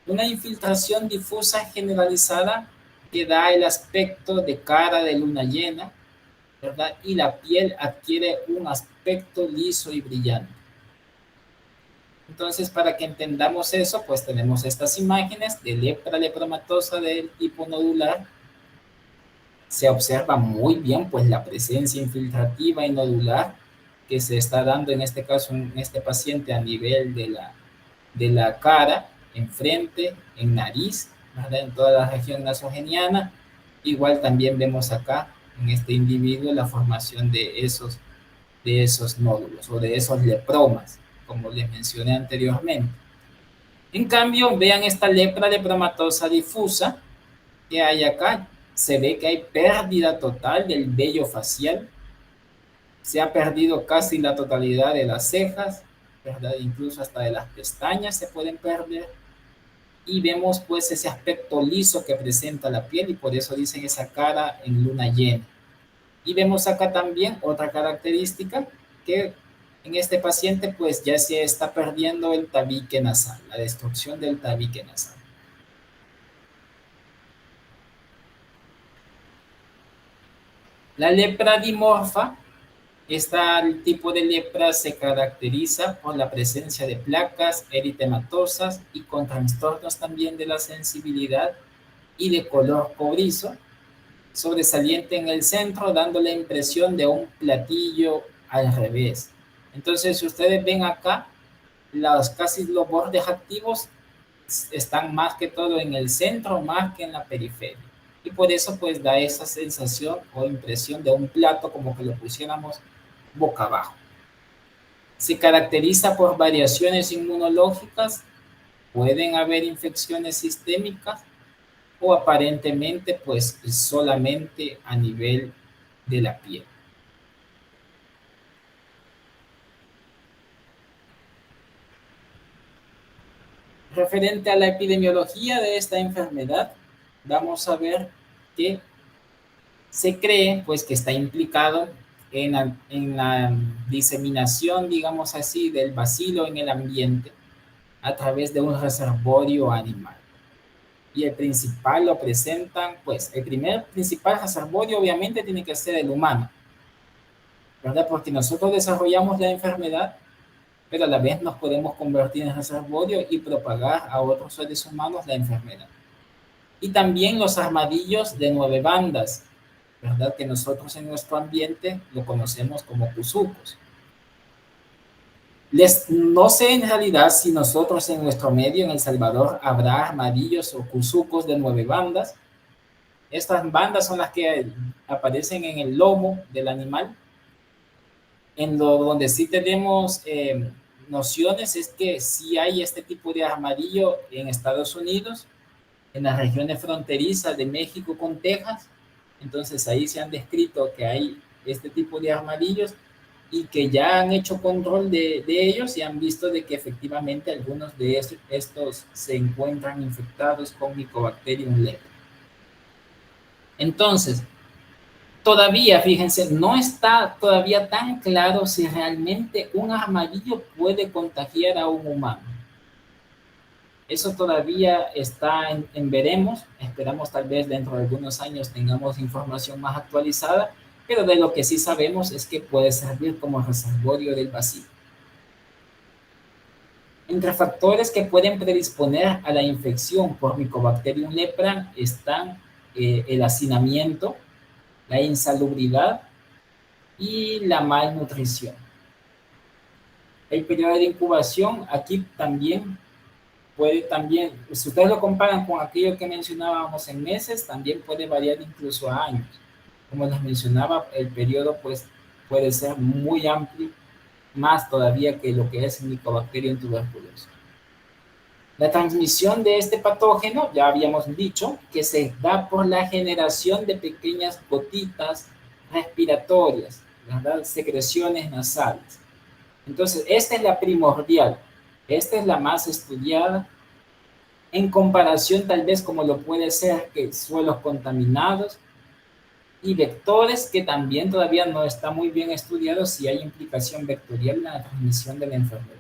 una infiltración difusa generalizada que da el aspecto de cara de luna llena, ¿verdad? Y la piel adquiere un aspecto liso y brillante. Entonces, para que entendamos eso, pues tenemos estas imágenes de lepra lepromatosa del tipo nodular. Se observa muy bien, pues, la presencia infiltrativa y nodular que se está dando en este caso en este paciente a nivel de la cara, en frente, en nariz, ¿verdad? En toda la región nasogeniana. Igual también vemos acá en este individuo la formación de esos nódulos o de esos lepromas, como les mencioné anteriormente. En cambio, vean esta lepra lepromatosa difusa que hay acá. Se ve que hay pérdida total del vello facial. Se ha perdido casi la totalidad de las cejas, ¿verdad? Incluso hasta de las pestañas se pueden perder. Y vemos pues ese aspecto liso que presenta la piel y por eso dicen esa cara en luna llena. Y vemos acá también otra característica que en este paciente pues ya se está perdiendo el tabique nasal, la destrucción del tabique nasal. La lepra dimorfa, este tipo de lepra se caracteriza por la presencia de placas eritematosas y con trastornos también de la sensibilidad y de color cobrizo, sobresaliente en el centro, dando la impresión de un platillo al revés. Entonces, si ustedes ven acá, casi los bordes activos están más que todo en el centro, más que en la periferia. Y por eso, pues, da esa sensación o impresión de un plato como que lo pusiéramos boca abajo. Se caracteriza por variaciones inmunológicas, pueden haber infecciones sistémicas, o aparentemente pues solamente a nivel de la piel. Referente a la epidemiología de esta enfermedad, vamos a ver que se cree pues que está implicado en la diseminación, digamos así, del bacilo en el ambiente a través de un reservorio animal. Y el principal lo presentan, pues el primer principal reservorio obviamente tiene que ser el humano, ¿verdad? Porque nosotros desarrollamos la enfermedad, pero a la vez nos podemos convertir en reservorio y propagar a otros seres humanos la enfermedad. Y también los armadillos de 9 bandas, ¿verdad? Que nosotros en nuestro ambiente lo conocemos como cuzucos. No sé en realidad si nosotros en nuestro medio en El Salvador habrá armadillos o cuzucos de 9 bandas. Estas bandas son las que aparecen en el lomo del animal. Donde sí tenemos nociones es que sí hay este tipo de armadillo en Estados Unidos, en las regiones fronterizas de México con Texas. Entonces ahí se han descrito que hay este tipo de armadillos y que ya han hecho control de ellos y han visto de que efectivamente algunos de estos se encuentran infectados con Mycobacterium leprae. Entonces, todavía, fíjense, no está todavía tan claro si realmente un armadillo puede contagiar a un humano. Eso todavía está en veremos. Esperamos tal vez dentro de algunos años tengamos información más actualizada, pero de lo que sí sabemos es que puede servir como reservorio del bacilo. Entre factores que pueden predisponer a la infección por Mycobacterium leprae están el hacinamiento, la insalubridad y la malnutrición. El periodo de incubación aquí también si ustedes lo comparan con aquello que mencionábamos en meses, también puede variar incluso a años. Como les mencionaba, el periodo pues puede ser muy amplio, más todavía que lo que es el Mycobacterium tuberculosis. La transmisión de este patógeno, ya habíamos dicho, que se da por la generación de pequeñas gotitas respiratorias, ¿verdad? Secreciones nasales. Entonces, esta es la primordial, esta es la más estudiada, en comparación tal vez como lo puede ser que suelos contaminados y vectores que también todavía no está muy bien estudiado si hay implicación vectorial en la transmisión de la enfermedad.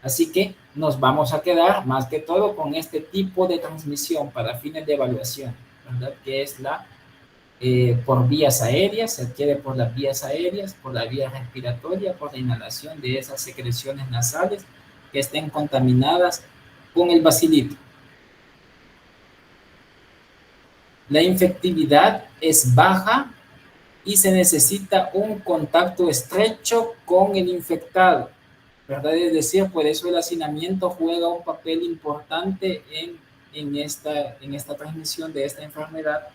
Así que nos vamos a quedar más que todo con este tipo de transmisión para fines de evaluación, ¿verdad? Que es la por vías aéreas, se adquiere por las vías aéreas, por la vía respiratoria, por la inhalación de esas secreciones nasales que estén contaminadas con el bacilito. La infectividad es baja y se necesita un contacto estrecho con el infectado, ¿verdad? Es decir, por eso el hacinamiento juega un papel importante en esta transmisión de esta enfermedad,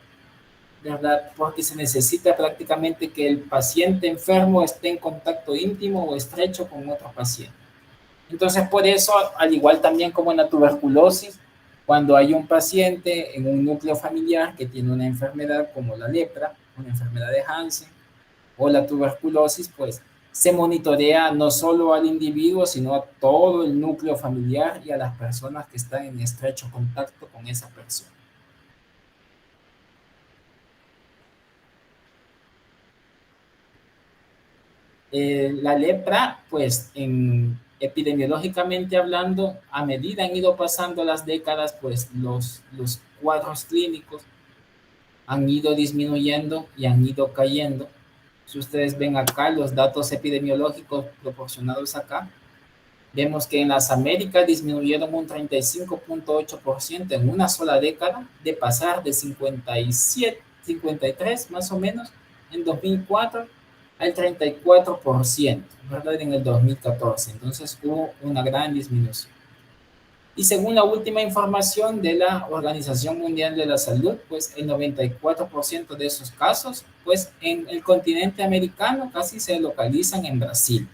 ¿verdad? Porque se necesita prácticamente que el paciente enfermo esté en contacto íntimo o estrecho con otro paciente. Entonces, por eso, al igual también como en la tuberculosis, cuando hay un paciente en un núcleo familiar que tiene una enfermedad como la lepra, una enfermedad de Hansen o la tuberculosis, pues se monitorea no solo al individuo, sino a todo el núcleo familiar y a las personas que están en estrecho contacto con esa persona. La lepra, pues epidemiológicamente hablando, a medida han ido pasando las décadas, pues los cuadros clínicos han ido disminuyendo y han ido cayendo. Si ustedes ven acá los datos epidemiológicos proporcionados acá, vemos que en las Américas disminuyeron un 35.8% en una sola década, de pasar de 53 más o menos en 2004 al 34%, ¿verdad? En el 2014. Entonces hubo una gran disminución. Y según la última información de la Organización Mundial de la Salud, pues el 94% de esos casos, pues en el continente americano casi se localizan en Brasil.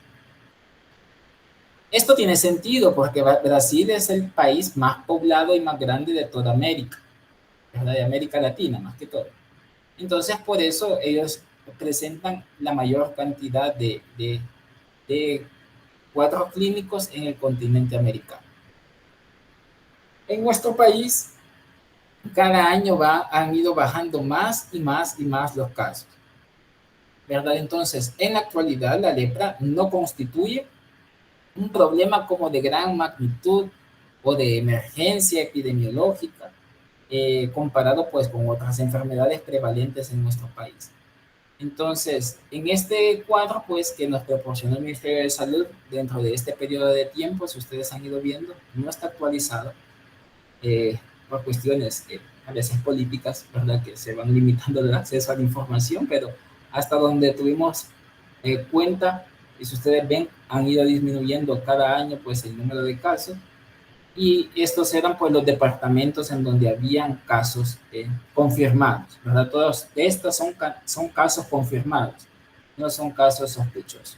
Esto tiene sentido porque Brasil es el país más poblado y más grande de toda América, ¿verdad? De América Latina más que todo. Entonces, por eso ellos presentan la mayor cantidad de cuadros clínicos en el continente americano. En nuestro país, cada año han ido bajando más y más y más los casos, ¿verdad? Entonces, en la actualidad, la lepra no constituye un problema como de gran magnitud o de emergencia epidemiológica, comparado pues con otras enfermedades prevalentes en nuestro país. Entonces, en este cuadro, pues, que nos proporcionó el Ministerio de Salud dentro de este periodo de tiempo, si ustedes han ido viendo, no está actualizado por cuestiones a veces políticas, ¿verdad? Que se van limitando el acceso a la información, pero hasta donde tuvimos cuenta, y si ustedes ven, han ido disminuyendo cada año, pues, el número de casos, y estos eran pues los departamentos en donde habían casos confirmados, ¿verdad? Todos estos son casos confirmados, no son casos sospechosos.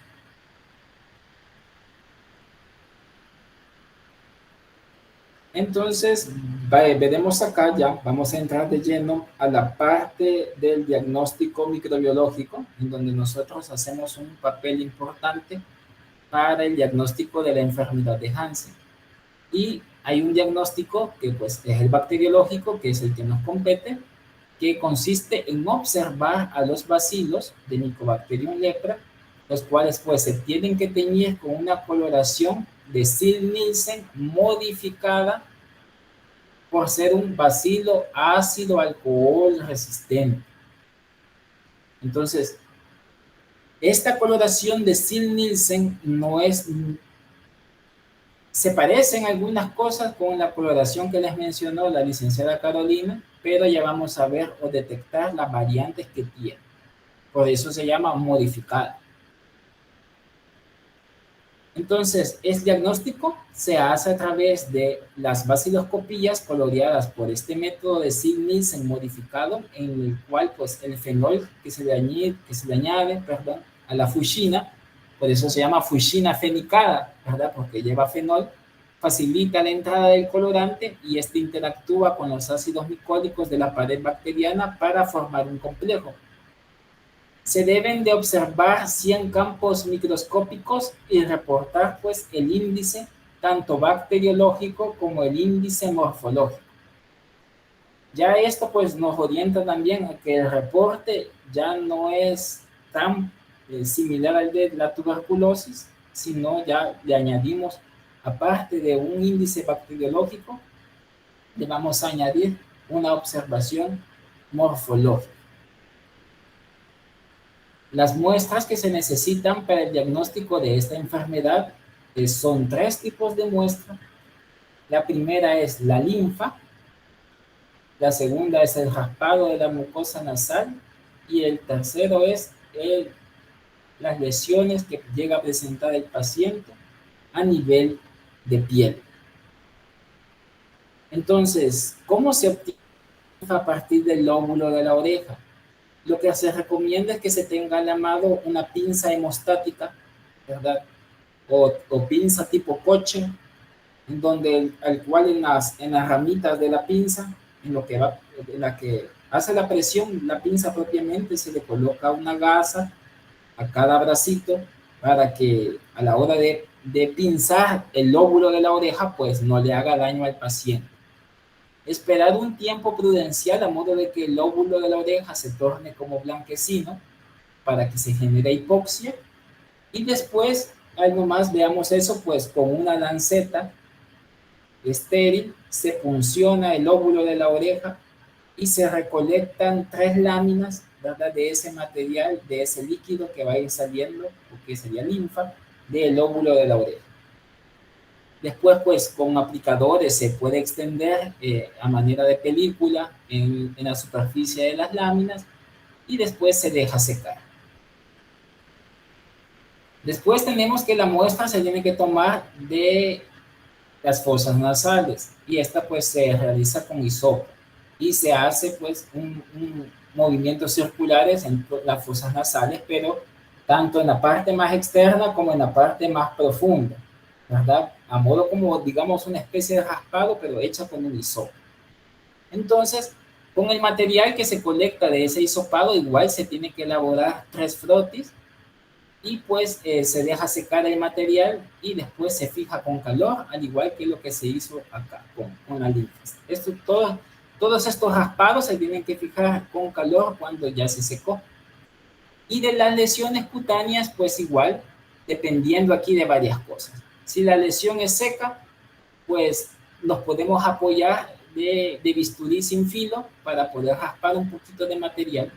Entonces, veremos acá ya, vamos a entrar de lleno a la parte del diagnóstico microbiológico, en donde nosotros hacemos un papel importante para el diagnóstico de la enfermedad de Hansen. Y hay un diagnóstico que pues es el bacteriológico, que es el que nos compete, que consiste en observar a los bacilos de Mycobacterium lepra, los cuales pues se tienen que teñir con una coloración de Ziehl-Neelsen modificada por ser un bacilo ácido alcohol resistente. Entonces, esta coloración de Ziehl-Neelsen no es... Se parecen algunas cosas con la coloración que les mencionó la licenciada Carolina, pero ya vamos a ver o detectar las variantes que tiene. Por eso se llama modificada. Entonces, el diagnóstico se hace a través de las baciloscopías coloreadas por este método de Ziehl-Neelsen modificado, en el cual pues el fenol que se le añade a la fuchina, por eso se llama fuchina fenicada, ¿verdad? Porque lleva fenol, facilita la entrada del colorante y este interactúa con los ácidos micólicos de la pared bacteriana para formar un complejo. Se deben de observar 100 campos microscópicos y reportar pues el índice tanto bacteriológico como el índice morfológico. Ya esto pues nos orienta también a que el reporte ya no es tan similar al de la tuberculosis, sino ya le añadimos, aparte de un índice bacteriológico, le vamos a añadir una observación morfológica. Las muestras que se necesitan para el diagnóstico de esta enfermedad son 3 tipos de muestra. La primera es la linfa, la segunda es el raspado de la mucosa nasal y el tercero es las lesiones que llega a presentar el paciente a nivel de piel. Entonces, ¿cómo se obtiene a partir del lóbulo de la oreja? Lo que se recomienda es que se tenga a la mano una pinza hemostática, ¿verdad? O pinza tipo coche, en donde al cual en las ramitas de la pinza, en la que hace la presión, la pinza propiamente, se le coloca una gasa a cada bracito para que a la hora de pinzar el lóbulo de la oreja, pues no le haga daño al paciente. Esperar un tiempo prudencial a modo de que el lóbulo de la oreja se torne como blanquecino para que se genere hipoxia y después, al nomás veamos eso, pues con una lanceta estéril se funciona el lóbulo de la oreja y se recolectan 3 láminas, ¿verdad? De ese material, de ese líquido que va a ir saliendo, o que sería linfa, del lóbulo de la oreja. Después, pues, con aplicadores se puede extender a manera de película en la superficie de las láminas y después se deja secar. Después tenemos que la muestra se tiene que tomar de las fosas nasales y esta pues se realiza con hisopo y se hace pues un movimientos circulares en las fosas nasales, pero tanto en la parte más externa como en la parte más profunda, ¿verdad? A modo como, digamos, una especie de raspado, pero hecha con un hisopo. Entonces, con el material que se colecta de ese hisopado, igual se tiene que elaborar 3 frotis y pues se deja secar el material y después se fija con calor, al igual que lo que se hizo acá con la linfas. Todos estos raspados se tienen que fijar con calor cuando ya se secó. Y de las lesiones cutáneas, pues igual, dependiendo aquí de varias cosas. Si la lesión es seca, pues nos podemos apoyar de bisturí sin filo para poder raspar un poquito de material.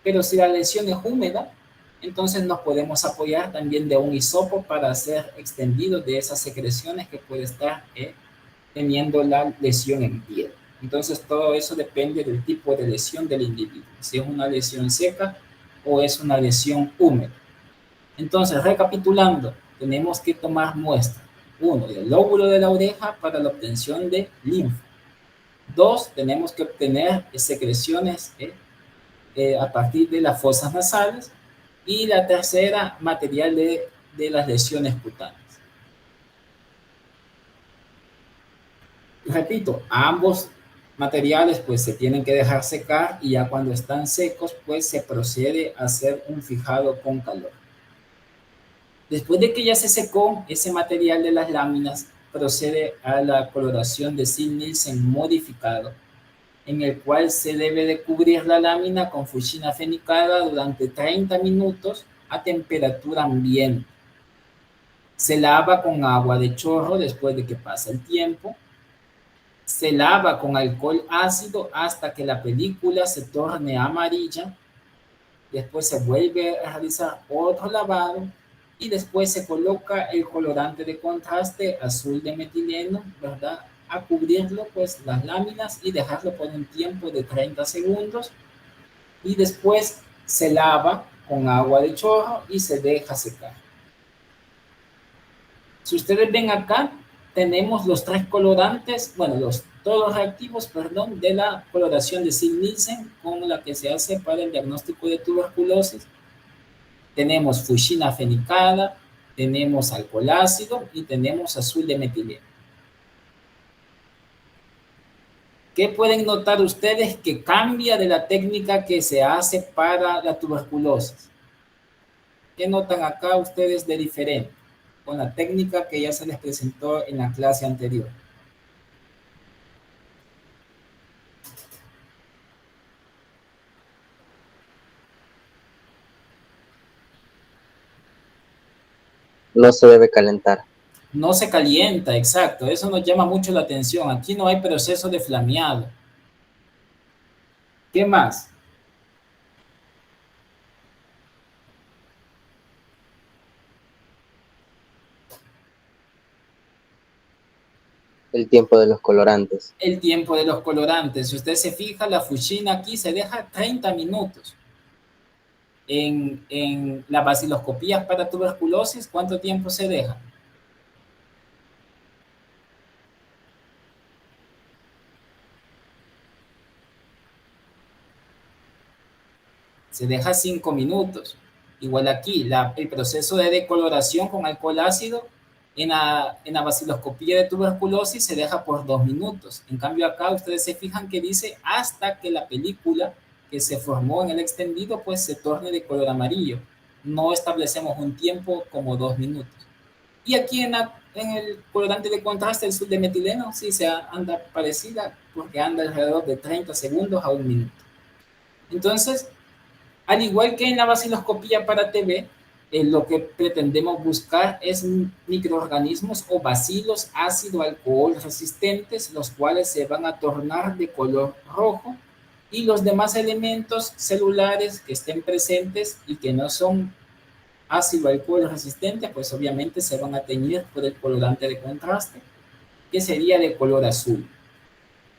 Pero si la lesión es húmeda, entonces nos podemos apoyar también de un hisopo para hacer extendido de esas secreciones que puede estar teniendo la lesión en piel. Entonces todo eso depende del tipo de lesión del individuo, si es una lesión seca o es una lesión húmeda. Entonces, recapitulando, tenemos que tomar muestra. 1, del lóbulo de la oreja para la obtención de linfa. 2, tenemos que obtener secreciones a partir de las fosas nasales. Y la tercera, material de las lesiones cutáneas. Repito, ambos materiales pues se tienen que dejar secar y ya cuando están secos pues se procede a hacer un fijado con calor. Después de que ya se secó ese material de las láminas, procede a la coloración de Zinn-Nielsen modificado, en el cual se debe de cubrir la lámina con fuchsina fenicada durante 30 minutos a temperatura ambiente. Se lava con agua de chorro después de que pasa el tiempo. Se lava con alcohol ácido hasta que la película se torne amarilla. Después se vuelve a realizar otro lavado y después se coloca el colorante de contraste azul de metileno, ¿verdad? A cubrirlo, pues, las láminas y dejarlo por un tiempo de 30 segundos. Y después se lava con agua de chorro y se deja secar. Si ustedes ven acá, tenemos los tres colorantes, bueno, todos los reactivos, perdón, de la coloración de Zinn-Nielsen con la que se hace para el diagnóstico de tuberculosis. Tenemos fuchsina fenicada, tenemos alcohol ácido y tenemos azul de metileno. ¿Qué pueden notar ustedes que cambia de la técnica que se hace para la tuberculosis? ¿Qué notan acá ustedes de diferente con la técnica que ya se les presentó en la clase anterior? No se debe calentar. No se calienta, exacto. Eso nos llama mucho la atención. Aquí no hay proceso de flameado. ¿Qué más? El tiempo de los colorantes. El tiempo de los colorantes. Si usted se fija, la fuchsina aquí se deja 30 minutos. En la baciloscopía para tuberculosis, ¿cuánto tiempo se deja? Se deja 5 minutos. Igual aquí, el proceso de decoloración con alcohol ácido en la baciloscopía de tuberculosis se deja por 2 minutos. En cambio acá ustedes se fijan que dice hasta que la película que se formó en el extendido pues se torne de color amarillo. No establecemos un tiempo como 2 minutos. Y aquí en el colorante de contraste, el azul de metileno, sí se anda parecida porque anda alrededor de 30 segundos a 1 minuto. Entonces, al igual que en la baciloscopía para TB, lo que pretendemos buscar es microorganismos o bacilos ácido alcohol resistentes, los cuales se van a tornar de color rojo, y los demás elementos celulares que estén presentes y que no son ácido alcohol resistentes, pues obviamente se van a teñir por el colorante de contraste, que sería de color azul.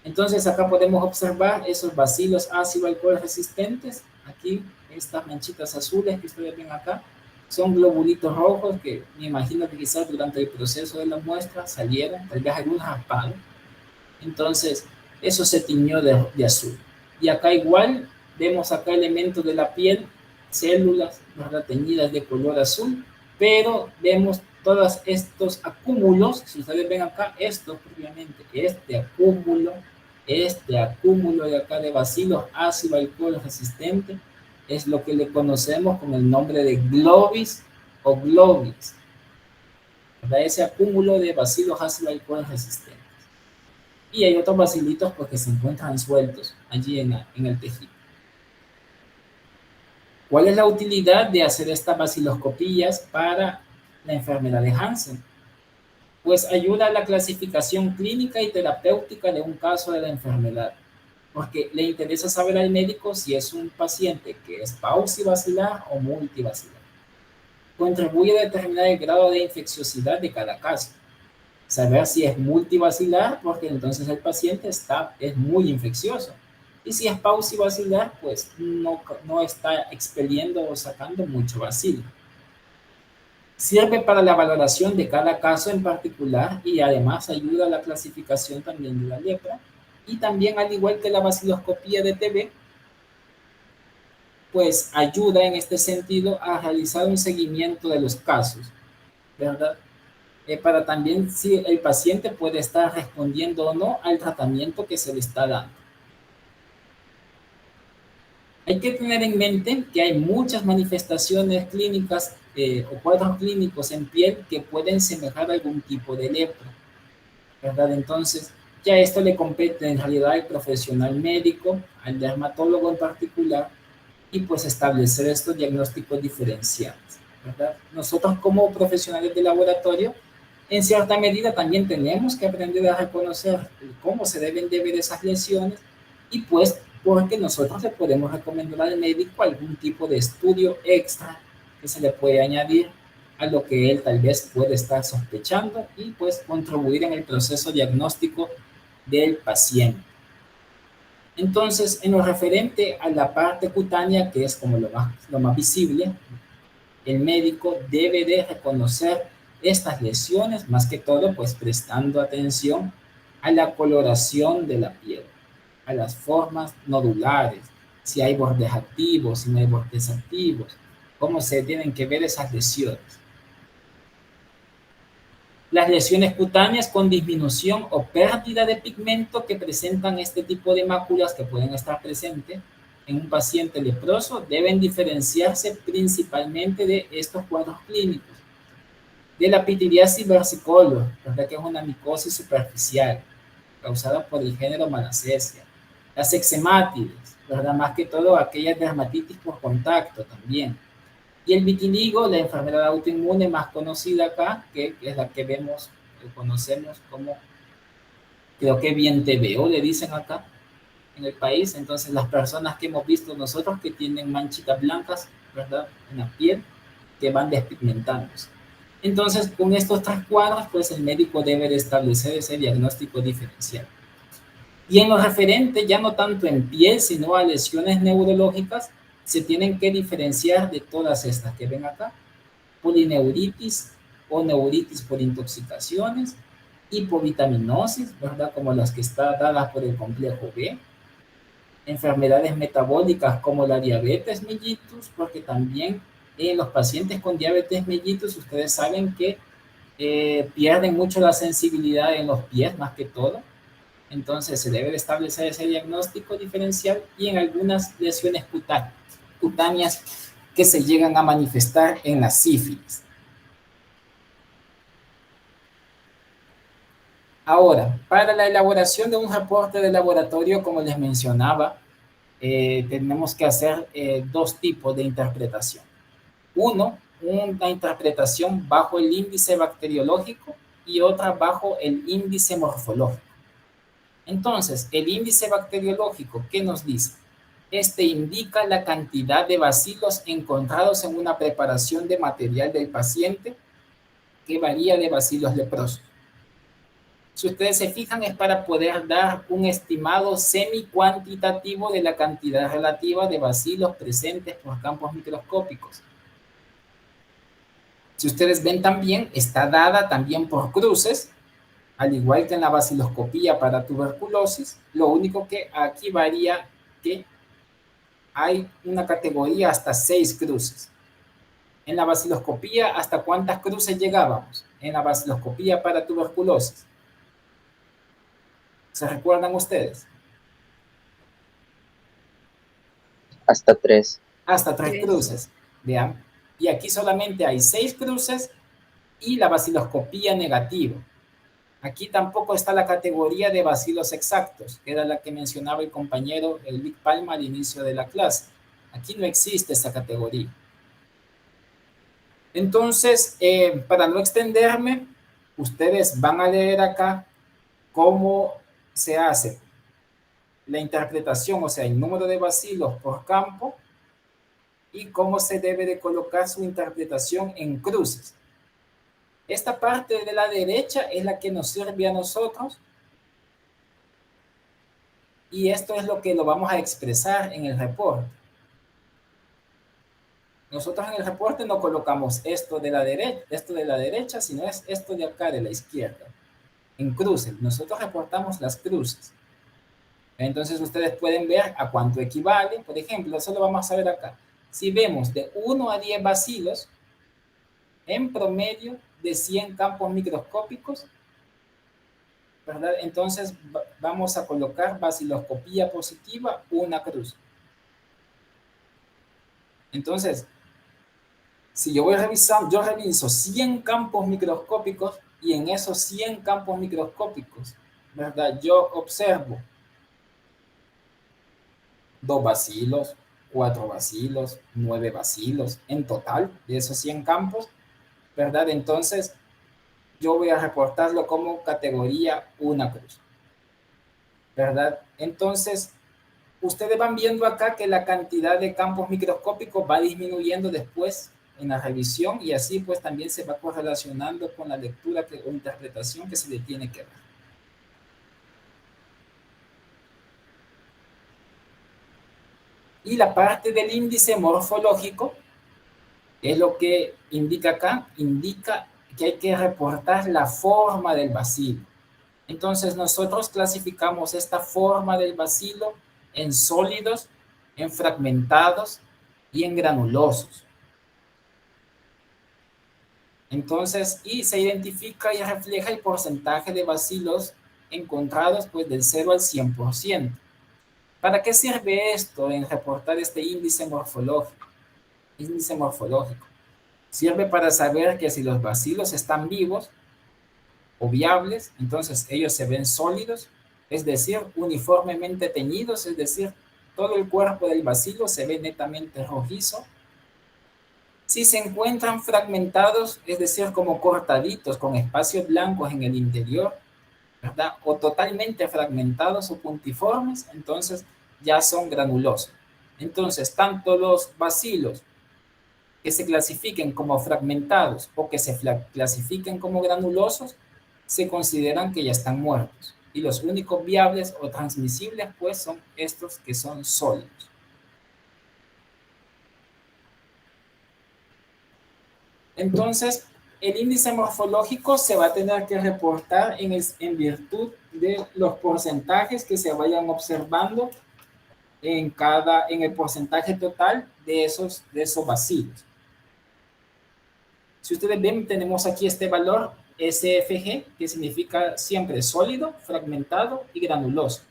Entonces acá podemos observar esos bacilos ácido alcohol resistentes. Aquí estas manchitas azules que ustedes ven acá son globulitos rojos que me imagino que quizás durante el proceso de la muestra salieron, tal vez algún raspado. Entonces eso se tiñó de azul. Y acá igual vemos acá elementos de la piel, células, ¿verdad?, teñidas de color azul, pero vemos todos estos acúmulos. Si ustedes ven acá, esto propiamente, este acúmulo de acá de bacilos ácido alcohol resistente, es lo que le conocemos con el nombre de globis o globis, ¿verdad? Ese acúmulo de bacilos ácido alcohol resistentes. Y hay otros bacilitos pues, que se encuentran sueltos allí en el tejido. ¿Cuál es la utilidad de hacer estas baciloscopías para la enfermedad de Hansen? Pues ayuda a la clasificación clínica y terapéutica de un caso de la enfermedad, porque le interesa saber al médico si es un paciente que es paucibacilar o multibacilar. Contribuye a determinar el grado de infecciosidad de cada caso. Saber si es multibacilar, porque entonces el paciente es muy infeccioso. Y si es paucibacilar, pues no está expeliendo o sacando mucho bacilo. Sirve para la valoración de cada caso en particular y además ayuda a la clasificación también de la lepra. Y también, al igual que la baciloscopía de TB, pues ayuda en este sentido a realizar un seguimiento de los casos, ¿verdad? Para también si el paciente puede estar respondiendo o no al tratamiento que se le está dando. Hay que tener en mente que hay muchas manifestaciones clínicas o cuadros clínicos en piel que pueden semejar algún tipo de lepra, ¿verdad? Entonces, ya esto le compete en realidad al profesional médico, al dermatólogo en particular, y pues establecer estos diagnósticos diferenciales, ¿verdad? Nosotros como profesionales de laboratorio, en cierta medida también tenemos que aprender a reconocer cómo se deben de ver esas lesiones y pues porque nosotros le podemos recomendar al médico algún tipo de estudio extra que se le puede añadir a lo que él tal vez puede estar sospechando y pues contribuir en el proceso diagnóstico del paciente. Entonces, en lo referente a la parte cutánea, que es como lo más visible, el médico debe de reconocer estas lesiones, más que todo, pues prestando atención a la coloración de la piel, a las formas nodulares, si hay bordes activos, si no hay bordes activos, cómo se tienen que ver esas lesiones. Las lesiones cutáneas con disminución o pérdida de pigmento que presentan este tipo de máculas que pueden estar presentes en un paciente leproso deben diferenciarse principalmente de estos cuadros clínicos. De la pityriasis versicolor, ¿verdad? Que es una micosis superficial causada por el género Malassezia. Las eczematides, ¿verdad? Más que todo aquellas dermatitis por contacto también. Y el vitiligo, la enfermedad autoinmune más conocida acá, que es la que vemos, que conocemos como, creo que bien TVO le dicen acá en el país. Entonces, las personas que hemos visto nosotros que tienen manchitas blancas, ¿verdad? En la piel, que van despigmentándose. Entonces, con estos tres cuadros, pues el médico debe de establecer ese diagnóstico diferencial. Y en lo referente, ya no tanto en piel, sino a lesiones neurológicas, se tienen que diferenciar de todas estas que ven acá: polineuritis o neuritis por intoxicaciones, hipovitaminosis, ¿verdad? Como las que están dadas por el complejo B, enfermedades metabólicas como la diabetes mellitus, porque también en los pacientes con diabetes mellitus, ustedes saben que pierden mucho la sensibilidad en los pies, más que todo. Entonces se debe de establecer ese diagnóstico diferencial y en algunas lesiones cutáneas que se llegan a manifestar en la sífilis. Ahora, para la elaboración de un reporte de laboratorio, como les mencionaba, tenemos que hacer dos tipos de interpretación. Uno, una interpretación bajo el índice bacteriológico y otra bajo el índice morfológico. Entonces, el índice bacteriológico, ¿qué nos dice? Este indica la cantidad de bacilos encontrados en una preparación de material del paciente que varía de bacilos leprosos. Si ustedes se fijan, es para poder dar un estimado semi-cuantitativo de la cantidad relativa de bacilos presentes por campos microscópicos. Si ustedes ven también, está dada también por cruces, al igual que en la baciloscopía para tuberculosis. Lo único que aquí varía que hay una categoría hasta 6 cruces. En la baciloscopía, ¿hasta cuántas cruces llegábamos? En la baciloscopía para tuberculosis. ¿Se recuerdan ustedes? Hasta 3. Hasta 3 cruces. Vean, Y aquí solamente hay 6 cruces y la baciloscopía negativa. Aquí tampoco está la categoría de bacilos exactos, que era la que mencionaba el compañero Elvic Palma al inicio de la clase. Aquí no existe esa categoría. Entonces, para no extenderme, ustedes van a leer acá cómo se hace la interpretación, o sea, el número de bacilos por campo y cómo se debe de colocar su interpretación en cruces. Esta parte de la derecha es la que nos sirve a nosotros y esto es lo que lo vamos a expresar en el reporte. Nosotros en el reporte no colocamos esto de la derecha, sino es esto de acá de la izquierda, en cruces. Nosotros reportamos las cruces. Entonces ustedes pueden ver a cuánto equivale. Por ejemplo, eso lo vamos a ver acá. Si vemos de 1 a 10 bacilos, en promedio de 100 campos microscópicos, ¿verdad? Entonces vamos a colocar baciloscopía positiva, una cruz. Entonces, si yo voy revisando, yo reviso 100 campos microscópicos y en esos 100 campos microscópicos, ¿verdad? Yo observo 2 bacilos, 4 bacilos, 9 bacilos, en total de esos 100 campos, ¿verdad? Entonces, yo voy a reportarlo como categoría una cruz, ¿verdad? Entonces, ustedes van viendo acá que la cantidad de campos microscópicos va disminuyendo después en la revisión y así pues también se va correlacionando con la lectura o interpretación que se le tiene que dar. Y la parte del índice morfológico es lo que indica acá, indica que hay que reportar la forma del bacilo. Entonces nosotros clasificamos esta forma del bacilo en sólidos, en fragmentados y en granulosos. Entonces, y se identifica y refleja el porcentaje de bacilos encontrados pues del 0 al 100%. ¿Para qué sirve esto en reportar este índice morfológico? Índice morfológico. Sirve para saber que si los bacilos están vivos o viables, entonces ellos se ven sólidos, es decir, uniformemente teñidos, es decir, todo el cuerpo del bacilo se ve netamente rojizo. Si se encuentran fragmentados, es decir, como cortaditos, con espacios blancos en el interior, ¿verdad? O totalmente fragmentados o puntiformes, entonces ya son granulosos. Entonces, tanto los bacilos que se clasifiquen como fragmentados o que se clasifiquen como granulosos, se consideran que ya están muertos. Y los únicos viables o transmisibles, pues, son estos que son sólidos. Entonces, el índice morfológico se va a tener que reportar en virtud de los porcentajes que se vayan observando en el porcentaje total de esos bacilos. Si ustedes ven, tenemos aquí este valor SFG, que significa siempre sólido, fragmentado y granuloso.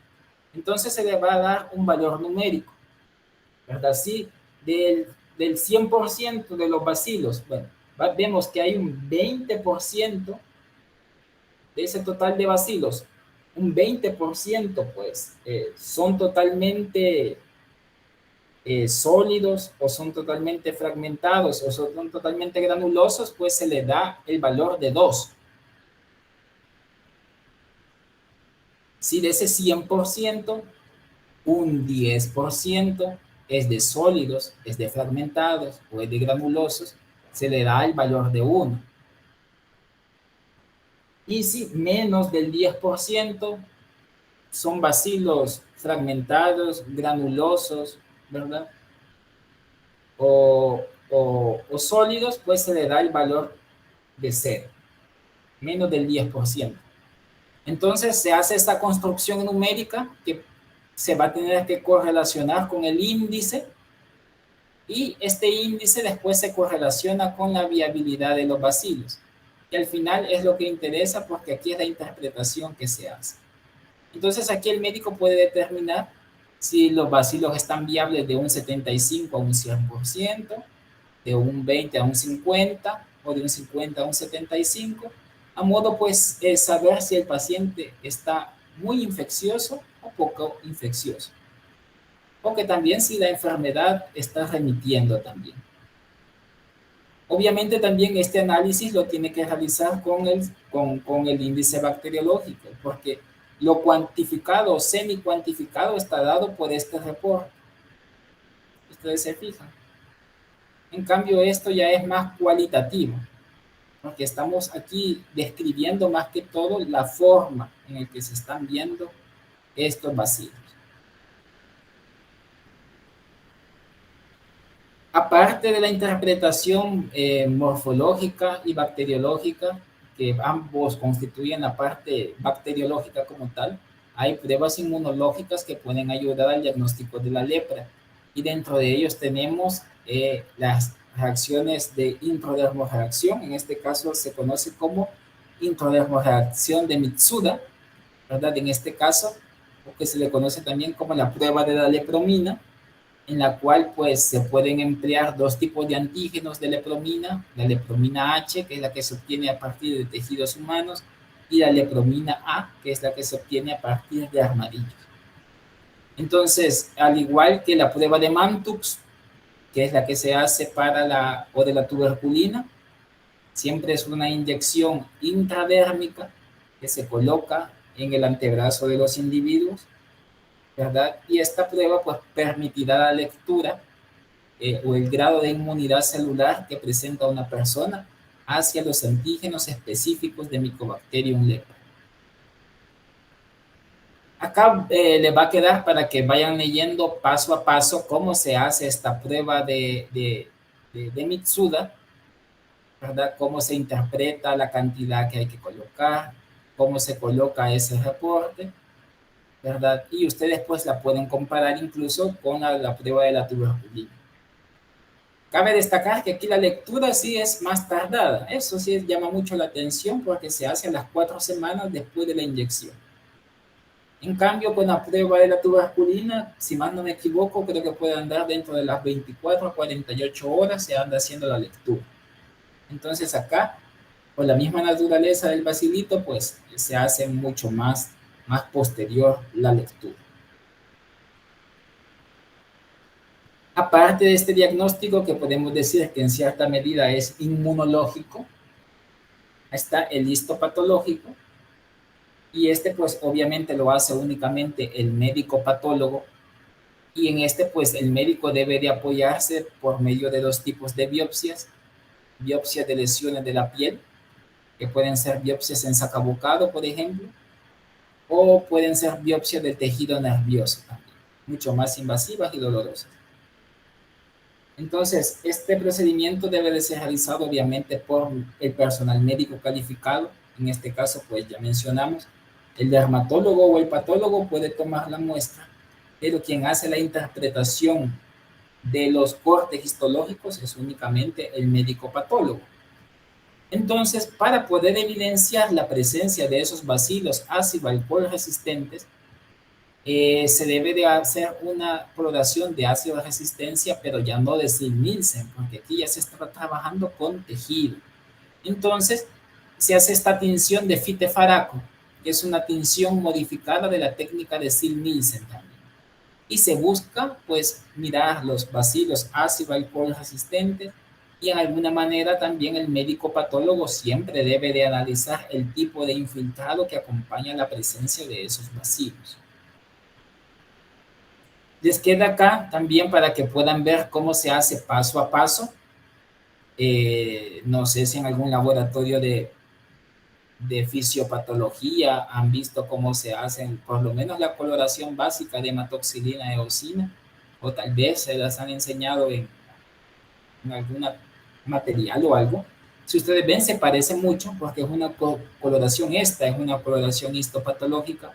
Entonces se le va a dar un valor numérico, ¿verdad? Si del 100% de los bacilos, bueno, vemos que hay un 20% de ese total de bacilos, un 20% pues son totalmente sólidos o son totalmente fragmentados o son totalmente granulosos, pues se le da el valor de 2. Si de ese 100%, un 10% es de sólidos, es de fragmentados o es de granulosos, se le da el valor de 1. Y si menos del 10% son bacilos fragmentados, granulosos, ¿verdad? O sólidos, pues se le da el valor de 0, menos del 10%. Entonces se hace esta construcción numérica que se va a tener que correlacionar con el índice y este índice después se correlaciona con la viabilidad de los bacilos. Y al final es lo que interesa porque aquí es la interpretación que se hace. Entonces aquí el médico puede determinar si los bacilos están viables de un 75 a un 100%, de un 20 a un 50 o de un 50 a un 75, a modo pues saber si el paciente está muy infeccioso o poco infeccioso. O que también si la enfermedad está remitiendo también. Obviamente también este análisis lo tiene que realizar con el índice bacteriológico, porque lo cuantificado o semi-cuantificado está dado por este reporte. Ustedes se fijan. En cambio, esto ya es más cualitativo, porque estamos aquí describiendo más que todo la forma en la que se están viendo estos bacilos. Aparte de la interpretación morfológica y bacteriológica, que ambos constituyen la parte bacteriológica como tal, hay pruebas inmunológicas que pueden ayudar al diagnóstico de la lepra. Y dentro de ellos tenemos las reacciones de intradermoreacción, en este caso se conoce como intradermoreacción de Mitsuda, ¿verdad? En este caso, o que se le conoce también como la prueba de la lepromina, en la cual pues se pueden emplear dos tipos de antígenos de lepromina, la lepromina H, que es la que se obtiene a partir de tejidos humanos, y la lepromina A, que es la que se obtiene a partir de armadillos. Entonces, al igual que la prueba de Mantux, que es la que se hace para o de la tuberculina, siempre es una inyección intradérmica que se coloca en el antebrazo de los individuos, ¿verdad? Y esta prueba pues permitirá la lectura o el grado de inmunidad celular que presenta una persona hacia los antígenos específicos de Mycobacterium leprae. Acá les va a quedar para que vayan leyendo paso a paso cómo se hace esta prueba de Mitsuda, ¿verdad? Cómo se interpreta la cantidad que hay que colocar, cómo se coloca ese reporte, ¿verdad? Y ustedes pues la pueden comparar incluso con la prueba de la tuberculina. Cabe destacar que aquí la lectura sí es más tardada. Eso sí llama mucho la atención porque se hace a las 4 semanas después de la inyección. En cambio, con la prueba de la tuberculina, si más no me equivoco, creo que puede andar dentro de las 24 a 48 horas, se anda haciendo la lectura. Entonces acá, por la misma naturaleza del bacilito, pues se hace mucho más posterior la lectura. Aparte de este diagnóstico que podemos decir que en cierta medida es inmunológico, está el histopatológico, y este pues obviamente lo hace únicamente el médico patólogo, y en este pues el médico debe de apoyarse por medio de dos tipos de biopsias de lesiones de la piel, que pueden ser biopsias en sacabocado, por ejemplo, o pueden ser biopsias del tejido nervioso también, mucho más invasivas y dolorosas. Entonces, este procedimiento debe de ser realizado obviamente por el personal médico calificado. En este caso, pues ya mencionamos, el dermatólogo o el patólogo puede tomar la muestra, pero quien hace la interpretación de los cortes histológicos es únicamente el médico patólogo. Entonces, para poder evidenciar la presencia de esos bacilos ácido alcohol resistentes, se debe de hacer una cloración de ácido de resistencia, pero ya no de Zell-Nielsen, porque aquí ya se está trabajando con tejido. Entonces, se hace esta tinción de fitefaraco, que es una tinción modificada de la técnica de Zell-Nielsen también. Y se busca, pues, mirar los bacilos ácido alcohol resistentes, y en alguna manera también el médico patólogo siempre debe de analizar el tipo de infiltrado que acompaña la presencia de esos bacilos. Les queda acá también para que puedan ver cómo se hace paso a paso. No sé si en algún laboratorio de fisiopatología han visto cómo se hace por lo menos la coloración básica de hematoxilina eosina, o tal vez se las han enseñado en algún material o algo. Si ustedes ven, se parece mucho porque es una coloración, esta es una coloración histopatológica.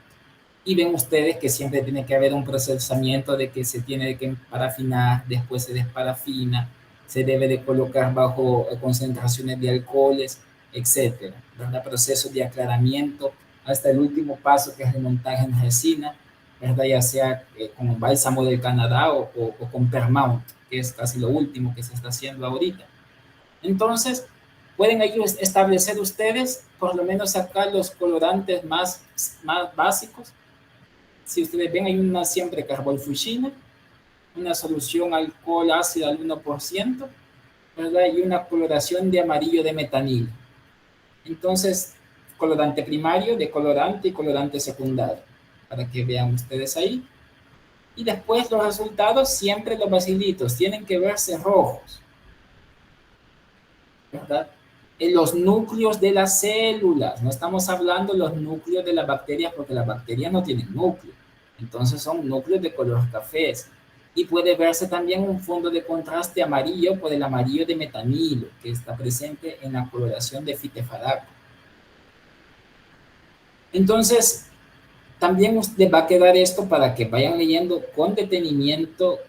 Y ven ustedes que siempre tiene que haber un procesamiento de que se tiene que parafinar, después se desparafina, se debe de colocar bajo concentraciones de alcoholes, etcétera, ¿verdad? Procesos de aclaramiento, hasta el último paso que es el montaje en resina, ¿verdad? Ya sea con bálsamo del Canadá o con Permount, que es casi lo último que se está haciendo ahorita. Entonces, pueden ellos establecer ustedes, por lo menos acá, los colorantes más básicos. Si ustedes ven, hay una siempre carbonfuchina, una solución alcohol ácida al 1%, ¿verdad? Y una coloración de amarillo de metanilo. Entonces, colorante primario, decolorante y colorante secundario, para que vean ustedes ahí. Y después los resultados, siempre los bacilitos tienen que verse rojos, ¿verdad? En los núcleos de las células, no estamos hablando de los núcleos de las bacterias, porque las bacterias no tienen núcleo, entonces son núcleos de color cafés. Y puede verse también un fondo de contraste amarillo por el amarillo de metanilo, que está presente en la coloración de Phytopharaco. Entonces, también les va a quedar esto para que vayan leyendo con detenimiento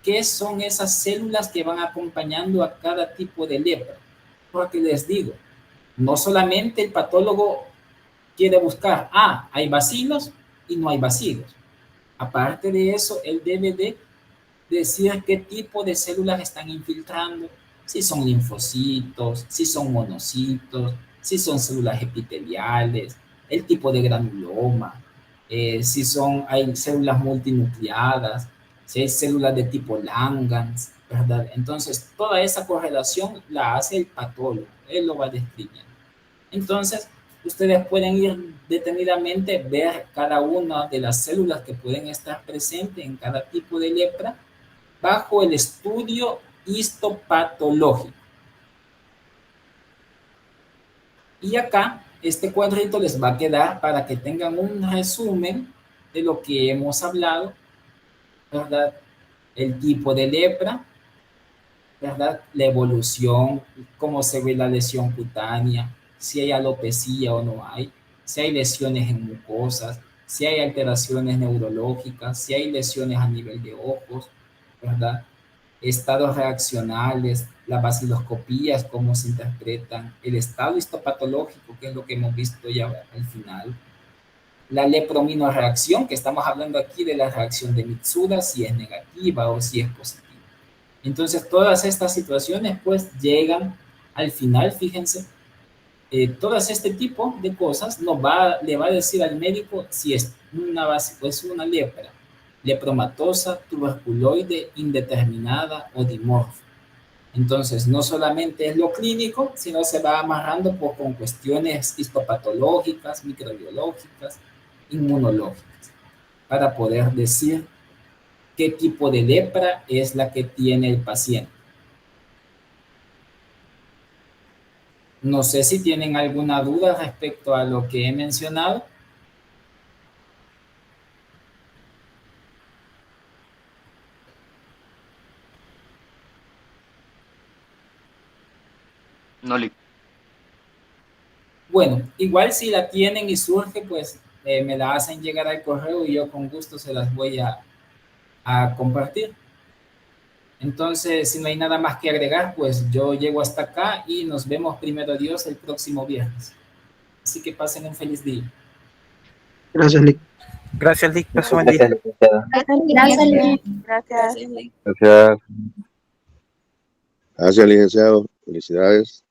qué son esas células que van acompañando a cada tipo de lepra. Porque les digo, no solamente el patólogo quiere buscar, hay bacilos y no hay bacilos. Aparte de eso, él debe de decir qué tipo de células están infiltrando, si son linfocitos, si son monocitos, si son células epiteliales, el tipo de granuloma, si hay células multinucleadas, si hay células de tipo Langerhans, ¿verdad? Entonces, toda esa correlación la hace el patólogo, él lo va describiendo. Entonces, ustedes pueden ir detenidamente, ver cada una de las células que pueden estar presentes en cada tipo de lepra bajo el estudio histopatológico. Y acá, este cuadrito les va a quedar para que tengan un resumen de lo que hemos hablado, ¿verdad? El tipo de lepra, ¿verdad? La evolución, cómo se ve la lesión cutánea, si hay alopecia o no hay, si hay lesiones en mucosas, si hay alteraciones neurológicas, si hay lesiones a nivel de ojos, ¿verdad? Estados reaccionales, las baciloscopías, cómo se interpretan, el estado histopatológico, que es lo que hemos visto ya al final, la leprominoreacción, que estamos hablando aquí de la reacción de Mitsuda, si es negativa o si es positiva. Entonces, todas estas situaciones, pues, llegan al final, fíjense, todas este tipo de cosas le va a decir al médico si es una lepra, lepromatosa, tuberculoide, indeterminada o dimorfa. Entonces, no solamente es lo clínico, sino se va amarrando con cuestiones histopatológicas, microbiológicas, inmunológicas, para poder decir qué tipo de lepra es la que tiene el paciente. No sé si tienen alguna duda respecto a lo que he mencionado. No le... Bueno, igual si la tienen y surge, pues me la hacen llegar al correo y yo con gusto se las voy a compartir. Entonces, si no hay nada más que agregar, pues yo llego hasta acá y nos vemos, primero Dios, el próximo viernes. Así que pasen un feliz día. Gracias, Lick. Gracias, Lick. Pasó buen día. Gracias, licenciado. Gracias. Gracias. Gracias, licenciado. Felicidades.